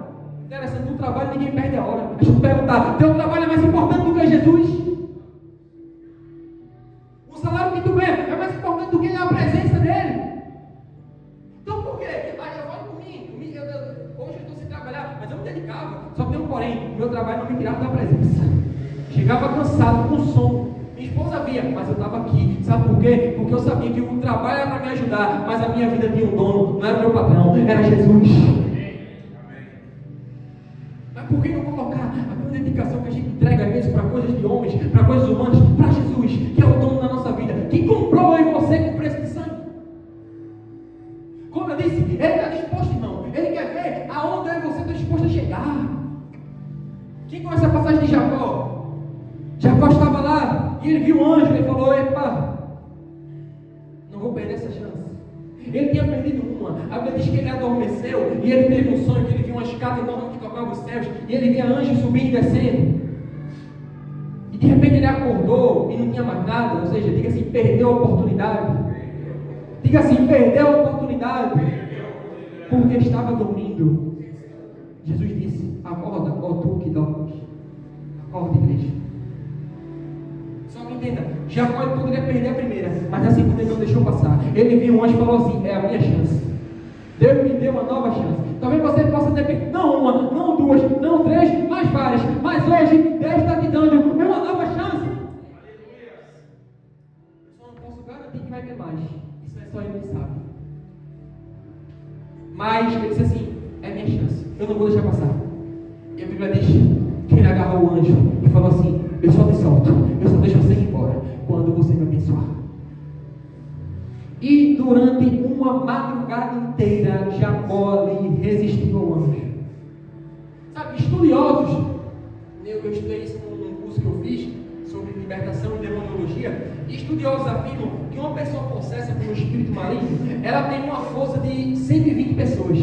Interessante, no trabalho ninguém perde a hora. Deixa eu te perguntar: teu trabalho é mais importante do que Jesus? O salário que tu ganha é mais importante do que a presença dele? Então por quê? Eu falo por mim. Hoje eu estou sem trabalhar, mas eu me dedicava. Só que tem um porém: o meu trabalho não me tirava da presença. Chegava cansado, com sono. Minha esposa via, mas eu estava aqui. Sabe por quê? Porque eu sabia que o trabalho era para me ajudar, mas a minha vida tinha um dono. Não era o meu patrão, era Jesus. Mas por que não colocar a mesma dedicação que a gente entrega às vezes para coisas de homens, para coisas humanas, para Jesus, que é o dono da nossa vida, que comprou eu e você com preço de sangue? Como eu disse, ele está disposto, irmão. Ele quer ver aonde eu e você estamos dispostos a chegar. Quem conhece a passagem de Jacó? Jacó estava lá e ele viu um anjo. Ele falou: epa, não vou perder essa chance. Ele tinha perdido uma. A Bíblia diz que ele adormeceu e ele teve um sonho que ele viu uma escada enorme que tocava os céus e ele via anjos subindo e descendo. E de repente ele acordou e não tinha mais nada. Ou seja, diga assim: perdeu a oportunidade. Diga assim: perdeu a oportunidade. Porque estava dormindo. Jesus disse: acorda, ó tu que dormes. Acorda, igreja. Só que entenda, Jacó poderia perder a primeira, mas a segunda ele não deixou passar. Ele viu um anjo e falou assim: é a minha chance. Deus me deu uma nova chance. Talvez você possa ter feito não uma, não duas, não três, mas várias. Mas hoje Deus está te dando uma nova chance. Eu só não posso garantir que vai ter mais. Isso é só ele que sabe. Mas ele disse assim: é minha chance, eu não vou deixar passar. E a Bíblia diz que ele agarrou o anjo e falou assim: eu só te solto, eu só deixo você ir embora quando você me abençoar. E durante uma madrugada inteira, Jacó lhe resistiu ao anjo. Sabe, estudiosos, eu estudei isso num curso que eu fiz sobre libertação e demonologia, e estudiosos afirmam que uma pessoa possessa por um espírito maligno, ela tem uma força de 120 pessoas.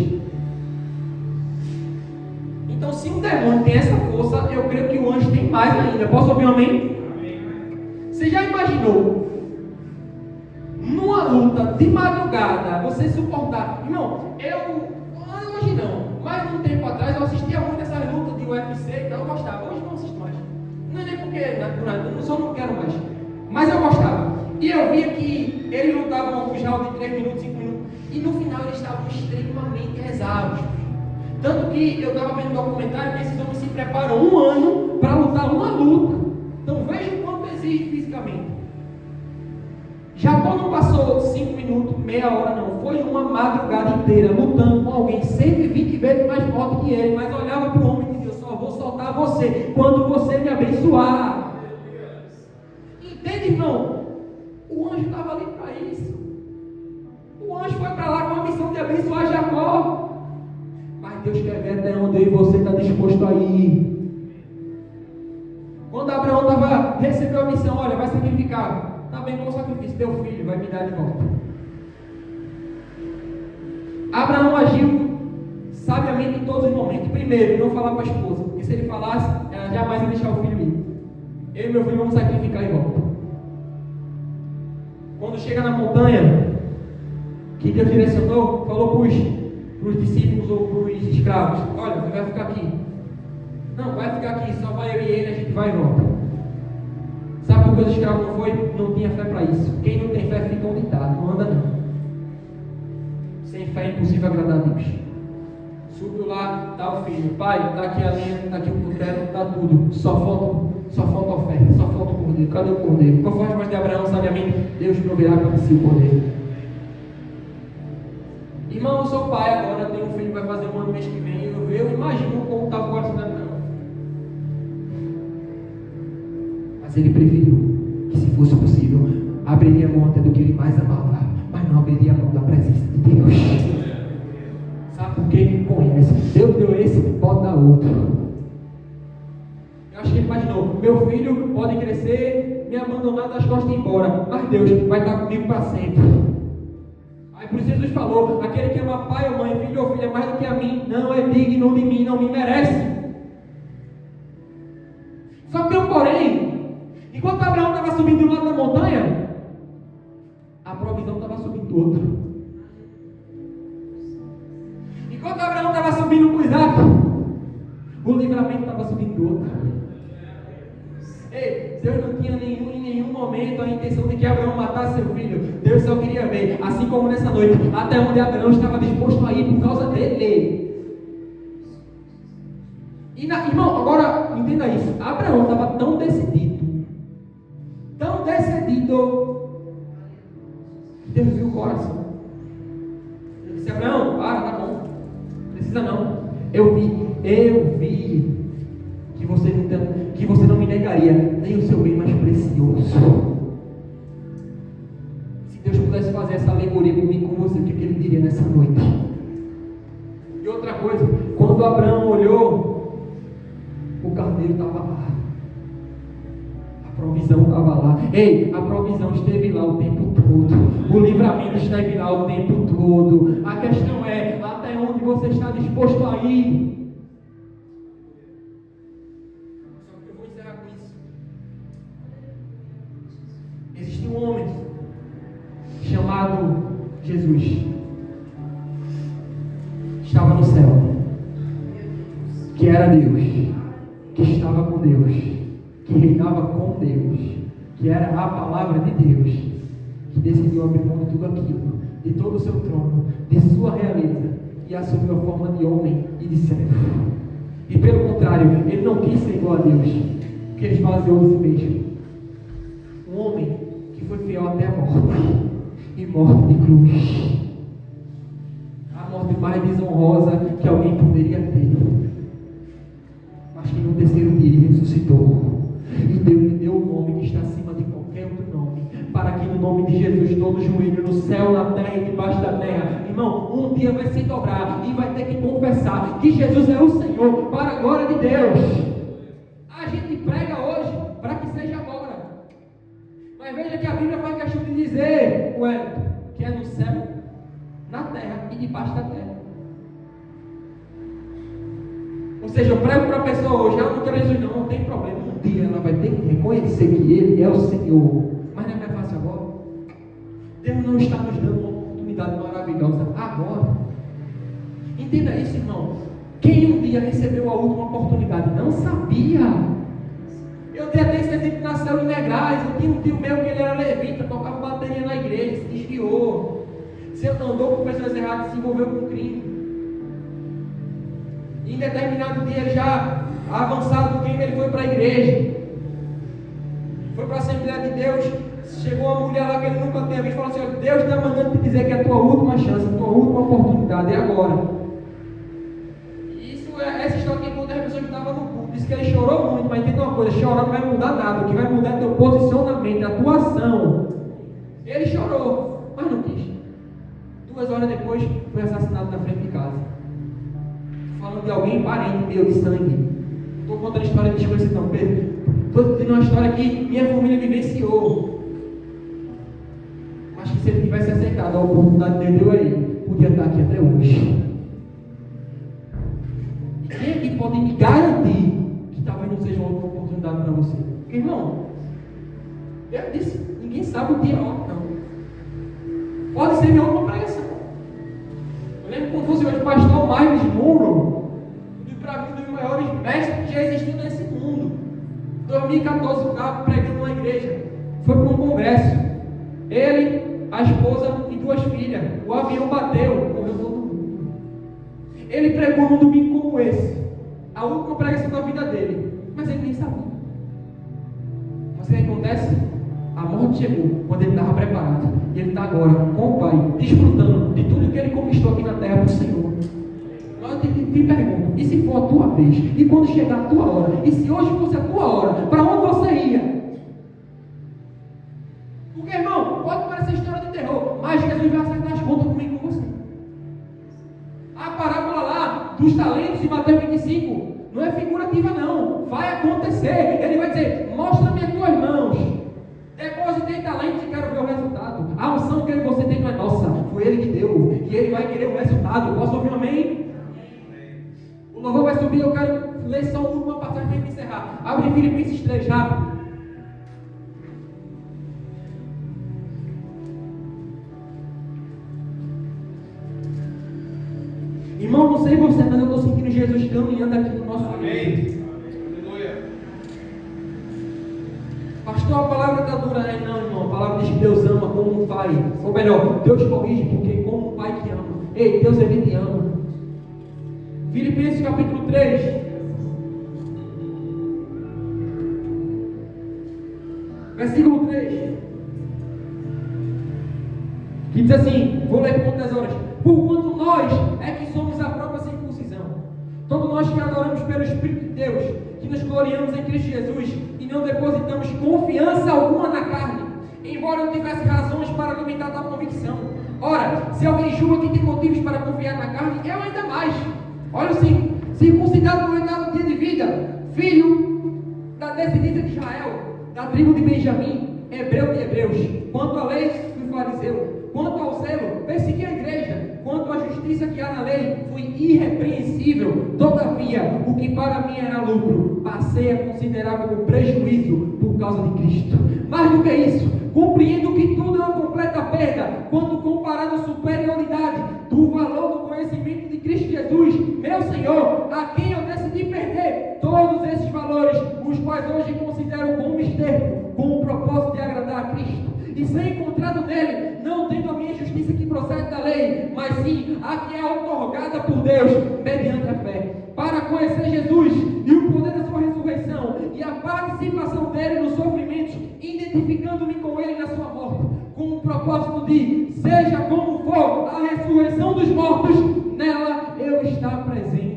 Então, se um demônio tem essa força, eu creio que o anjo tem mais ainda. Posso ouvir um amém? Você já imaginou numa luta de madrugada você suportar? Irmão, hoje não, mas um tempo atrás eu assistia muito essa luta de UFC, então eu gostava. Hoje não assisto mais. Não é nem porque eu só não quero mais, mas eu gostava. E eu via que ele lutava um round de 3 minutos, 5 minutos, e no final eles estavam extremamente exaustos. Tanto que eu estava vendo um documentário que esses homens se preparam 1 ano para lutar uma luta. Então veja o quanto exige fisicamente. Jacó não passou 5 minutos, meia hora não. Foi uma madrugada inteira lutando com alguém 120 vezes mais forte que ele. Mas olhava para o homem e dizia: eu só vou soltar você quando você me abençoar. Entende, irmão? O anjo estava ali para isso. O anjo foi para lá com a missão de abençoar Jacó. Mas Deus quer ver até onde eu e você está disposto a ir. Quando Abraão recebeu a missão: olha, vai sacrificar. Tá bem, qual sacrifício? Teu filho vai me dar de volta. Abraão agiu sabiamente em todos os momentos. Primeiro, não falar para a esposa, porque se ele falasse, ela jamais ia deixar o filho ir. Eu e meu filho vamos sacrificar e volta. Quando chega na montanha, que Deus direcionou, falou para os discípulos ou para os escravos: olha, você vai ficar aqui. Não, vai ficar aqui, só vai eu e ele, a gente vai e volta. Sabe por que os escravos não foi? Não tinha fé para isso. Quem não tem fé fica onde está, não anda não. Sem fé é impossível agradar a Deus. Subiu lá, está o filho: pai, está aqui a linha, está aqui o cutelo, está tudo. Só falta a oferta, só falta o cordeiro. Cadê o cordeiro? Qual foi a resposta de Abraão? Sabiamente: Deus proverá para si o cordeiro. Irmão, eu sou pai agora, tenho um filho que vai fazer 1 ano mês que vem. Eu imagino como estava o coração da Abraão. Mas ele preferiu que, se fosse possível, abriria a mão até do que ele mais amava, mas não abriria a mão da presença de Deus. Sabe por quê? Conhece. Deus deu esse, pode dar outro. Eu acho que ele imaginou: meu filho pode crescer, me abandonar das costas e ir embora, mas Deus vai estar comigo para sempre. Aí por isso Jesus falou: aquele que ama pai ou mãe, filho ou filha mais do que a mim, não é digno de mim, não me merece. Só que tem um porém. Enquanto Abraão estava subindo de um lado da montanha, a provisão estava subindo do outro. Enquanto Abraão estava subindo para o Isaac, o livramento estava subindo do outro. Ei, Deus não tinha em nenhum momento a intenção de que Abraão matasse seu filho. Deus só queria ver, assim como nessa noite, até onde Abraão estava disposto a ir por causa dele. Irmão, agora entenda isso: Abraão estava tão decidido, Deus viu o coração. Ele disse: Abraão, tá bom, não precisa não. Eu vi que você não me negaria nem o seu bem mais precioso. Se Deus pudesse fazer essa alegoria comigo, com você, o que ele diria nessa noite? E outra coisa, quando Abraão olhou, o carneiro provisão estava lá. Ei, a provisão esteve lá o tempo todo. O livramento esteve lá o tempo todo. A questão é, até onde você está disposto a ir? Só que eu vou encerrar com isso. Existe um homem chamado Jesus. Estava no céu. Que era Deus. Que estava com Deus. Que reinava com Deus. Que era a palavra de Deus. Que decidiu abrir mão de tudo aquilo. De todo o seu trono. De sua realeza. E assumiu a forma de homem e de servo. E pelo contrário, ele não quis ser igual a Deus. Porque ele esvaziou de si mesmo. Um homem que foi fiel até a morte. E morte de cruz. A morte mais desonrosa que alguém poderia ter. Mas que no terceiro dia ele ressuscitou. E Deus lhe deu um nome que está acima de qualquer outro nome. Para que no nome de Jesus todo joelho no céu, na terra e debaixo da terra. Irmão, um dia vai se dobrar e vai ter que confessar que Jesus é o Senhor para a glória de Deus. A gente prega hoje para que seja agora. Mas veja que a Bíblia faz questão de dizer, que é no céu, na terra e debaixo da terra. Ou seja, eu prego para a pessoa hoje, não quero Jesus não tem problema. Um dia ela vai ter que reconhecer que Ele é o Senhor. Mas não é mais fácil agora. Deus não está nos dando uma oportunidade maravilhosa agora. Entenda isso, irmão. Quem um dia recebeu a última oportunidade não sabia. Eu dei até esse exemplo na célula Negrais. Eu tinha um tio meu que ele era levita, tocava bateria na igreja, se desviou. Se andou com pessoas erradas, se envolveu com crime. Em determinado dia, ele já avançado do crime, ele foi para a igreja. Foi para a Assembleia de Deus. Chegou uma mulher lá que ele nunca tinha visto e falou assim: Deus está mandando te dizer que é a tua última chance, a tua última oportunidade, é agora. Isso é essa história que conta a pessoa que estava no culto. Disse que ele chorou muito, mas entenda uma coisa: chorar não vai mudar nada. O que vai mudar é teu posicionamento, a tua ação. Ele chorou, mas não quis. 2 horas depois, foi assassinado na frente de casa. Falando de alguém parente meu de sangue. Estou contando a história desconhecida, não, Pedro. Estou dizendo uma história que minha família vivenciou. Mas que se ele tivesse aceitado a oportunidade que deu aí, podia estar aqui até hoje. E quem aqui pode me garantir que talvez não seja uma outra oportunidade para você? Porque, irmão, eu disse, ninguém sabe o dia não. Pode ser minha última pregação. Eu lembro como fosse hoje o pastor Marcos Muro, e para mim, um dos maiores mestres que já existiu nesse mundo. 2014, eu estava pregando na igreja. Foi para um congresso. Ele, a esposa e 2 filhas. O avião bateu, morreu todo mundo. Ele pregou num domingo como esse. A última pregação da vida dele. Mas ele nem sabia. Mas o que acontece? A morte chegou quando ele estava preparado. E ele está agora com o Pai, desfrutando de tudo que ele conquistou aqui na terra para o Senhor. Eu te pergunto, e se for a tua vez? E quando chegar a tua hora? E se hoje fosse a tua hora? Para onde você ia? Porque, irmão, pode parecer história de terror, mas Jesus vai acertar as contas comigo e com você. A parábola lá dos talentos em Mateus 25 não é figurativa não, vai acontecer. Ele vai dizer: mostra-me as tuas mãos, depositei talentos e quero ver o resultado. A unção que você tem não é nossa, foi Ele que deu, e Ele vai querer o resultado. Posso ouvir um amém? O louvor vai subir, eu quero ler só uma passagem para encerrar. Abre Filipenses 3, rápido. Irmão, não sei você, mas eu estou sentindo Jesus caminhando aqui no nosso meio. Aleluia. Pastor, a palavra está dura, né? Não, irmão, a palavra diz que Deus ama como um pai. Ou melhor, Deus corrige, porque como um pai que ama. Ei, Deus, Ele te ama. Filipenses capítulo 3. Versículo 3. Que diz assim, vou ler por muitas horas. Porquanto nós é que somos a própria circuncisão. Todos nós que adoramos pelo Espírito de Deus, que nos gloriamos em Cristo Jesus e não depositamos confiança alguma na carne, embora eu tivesse razões para limitar tal convicção. Ora, se alguém julga que tem motivos para confiar na carne, eu ainda mais. Olha assim, circuncidado no 8º dia de vida, filho da descendência de Israel, da tribo de Benjamim, hebreu de hebreus. Quanto à lei, fui fariseu. Quanto ao zelo, persegui a igreja. Quanto à justiça que há na lei, fui irrepreensível. Todavia, o que para mim era lucro, passei a considerar como prejuízo por causa de Cristo. Mais do que isso, compreendo que tudo é uma completa perda, quando comparado à superioridade do valor do conhecimento de Cristo Jesus, meu Senhor, a quem eu decidi perder todos esses valores, os quais hoje considero como esterco, com o propósito de agradar a Cristo. E ser encontrado nele, não tendo a minha justiça que procede da lei, mas sim a que é outorgada por Deus, mediante a fé, para conhecer Jesus e o poder da sua ressurreição, e a participação dele nos sofrimentos, identificando-me com ele na sua morte, com o propósito de, seja como for a ressurreição dos mortos, nela eu estar presente.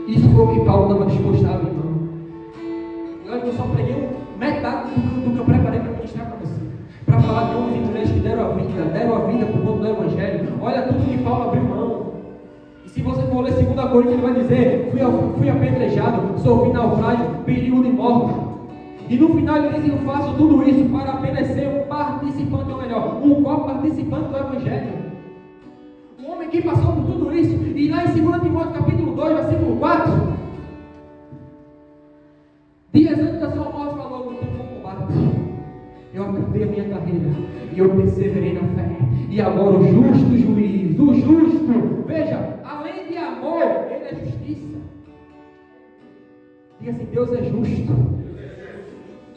Isso foi o que Paulo estava disposto a abrir mão. E olha que eu só preguei metade do que eu preparei para ministrar para você. Para falar de homens e mulheres que deram a vida por conta do Evangelho. Olha tudo que Paulo abriu mão. E se você for ler 2 Coríntios, ele vai dizer: fui apedrejado, sofri naufrágio, perigo de morte. E no final ele diz: eu faço tudo isso para apenas ser um participante, ou melhor, um co-participante do Evangelho. Um homem que passou por tudo isso. E lá em 2 Timóteo capítulo 2, versículo 4, dias antes da sua morte, falou: lutei com o combate, eu acabei a minha carreira e eu perseverei na fé. E agora o justo juiz, o justo, veja, além de amor, ele é justiça. Diga assim: Deus é justo.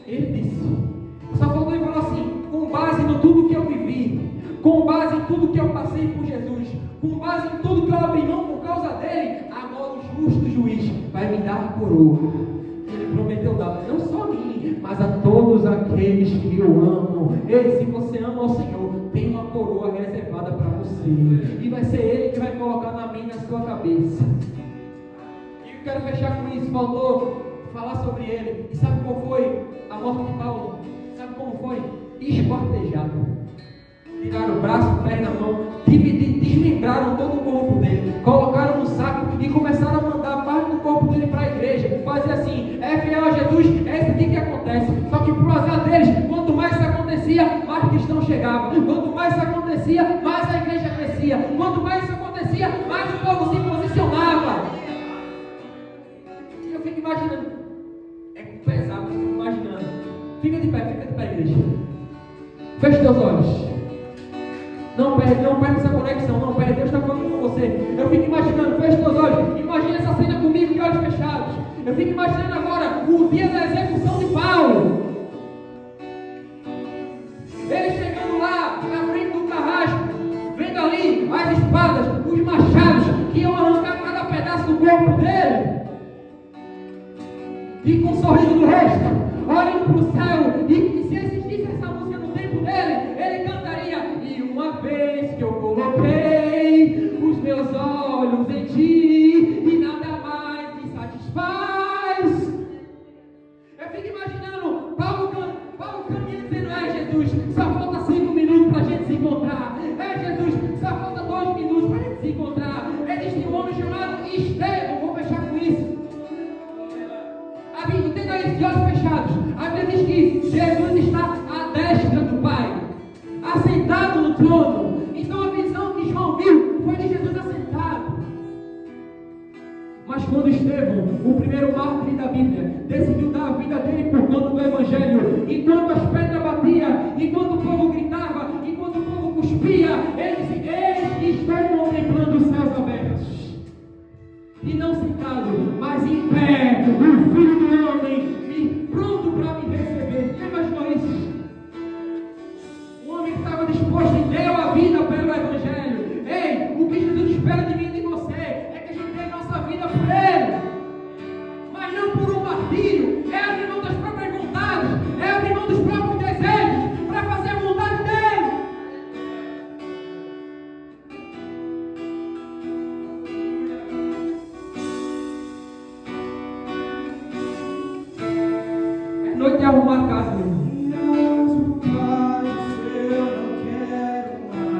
Ele disse, só faltou ele falar assim: com base no tudo que eu vivi, com base em tudo que eu passei por Jesus, com base em tudo que eu abri mão por causa dele, agora o justo juiz vai me dar a coroa. Ele prometeu dar, não só a mim, mas a todos aqueles que o amam. Ei, se você ama ao Senhor, tem uma coroa reservada para você. E vai ser Ele que vai colocar na minha e na sua cabeça. E eu quero fechar com isso. Faltou falar sobre ele. E sabe qual foi a morte de Paulo? Sabe como foi? Esquartejado. Tiraram o braço, perna, mão, desmembraram todo o corpo dele, colocaram no saco e começaram a mandar parte do corpo dele para a igreja, fazer assim: é fiel a Jesus, é isso aqui que acontece. Só que pro azar deles, quanto mais isso acontecia, mais cristãos chegavam. Quanto mais isso acontecia, mais a igreja crescia. Quanto mais isso acontecia, mais o povo se posicionava. E eu fico imaginando, é pesado, eu fico imaginando. Fica de pé, igreja. Feche teus olhos. Não perde essa conexão, não perde. Deus está falando com você. Eu fico imaginando, feche teus olhos. Imagina essa cena comigo de olhos fechados. Eu fico imaginando agora o dia da execução de Paulo. Ele chegando lá na frente do carrasco, vendo ali as espadas, os machados que iam arrancar cada pedaço do corpo dele. E com um sorriso no rosto, olhando para o céu. E se existisse essa música no tempo dele, ele cantaria: e uma vez que eu coloquei os meus olhos em ti, e nada mais me satisfaz. Eu fico imaginando Paulo caminhando dizendo: é Jesus, só falta 5 minutos para a gente se encontrar. É Jesus, só falta 2 minutos para a gente se encontrar. Existe um homem chamado Estevão. Vou fechar com isso. Entenda isso, de olhos fechados. A Bíblia diz que Jesus está à destra do Pai, assentado no trono. Então a visão que João viu foi de Jesus assentado. Mas quando Estevão, o primeiro mártir da Bíblia, decidiu dar a vida dele por conta do Evangelho, enquanto as pedras batiam, enquanto o povo gritava, enquanto o povo cuspia, ele disse: eis que estou contemplando os céus abertos. E não sentado, mas em pé, o Filho do Homem, pronto para me receber. Você imaginou isso? Um homem que estava disposto e deu a vida pelo Evangelho. Ei, o que Jesus espera de mim e de você é que a gente dê a nossa vida por Ele, mas não por um martírio. É abrir mão das próprias vontades, é abrir mão dos próprios desejos para fazer a vontade dEle. Noite de arrumar a casa, meu irmão.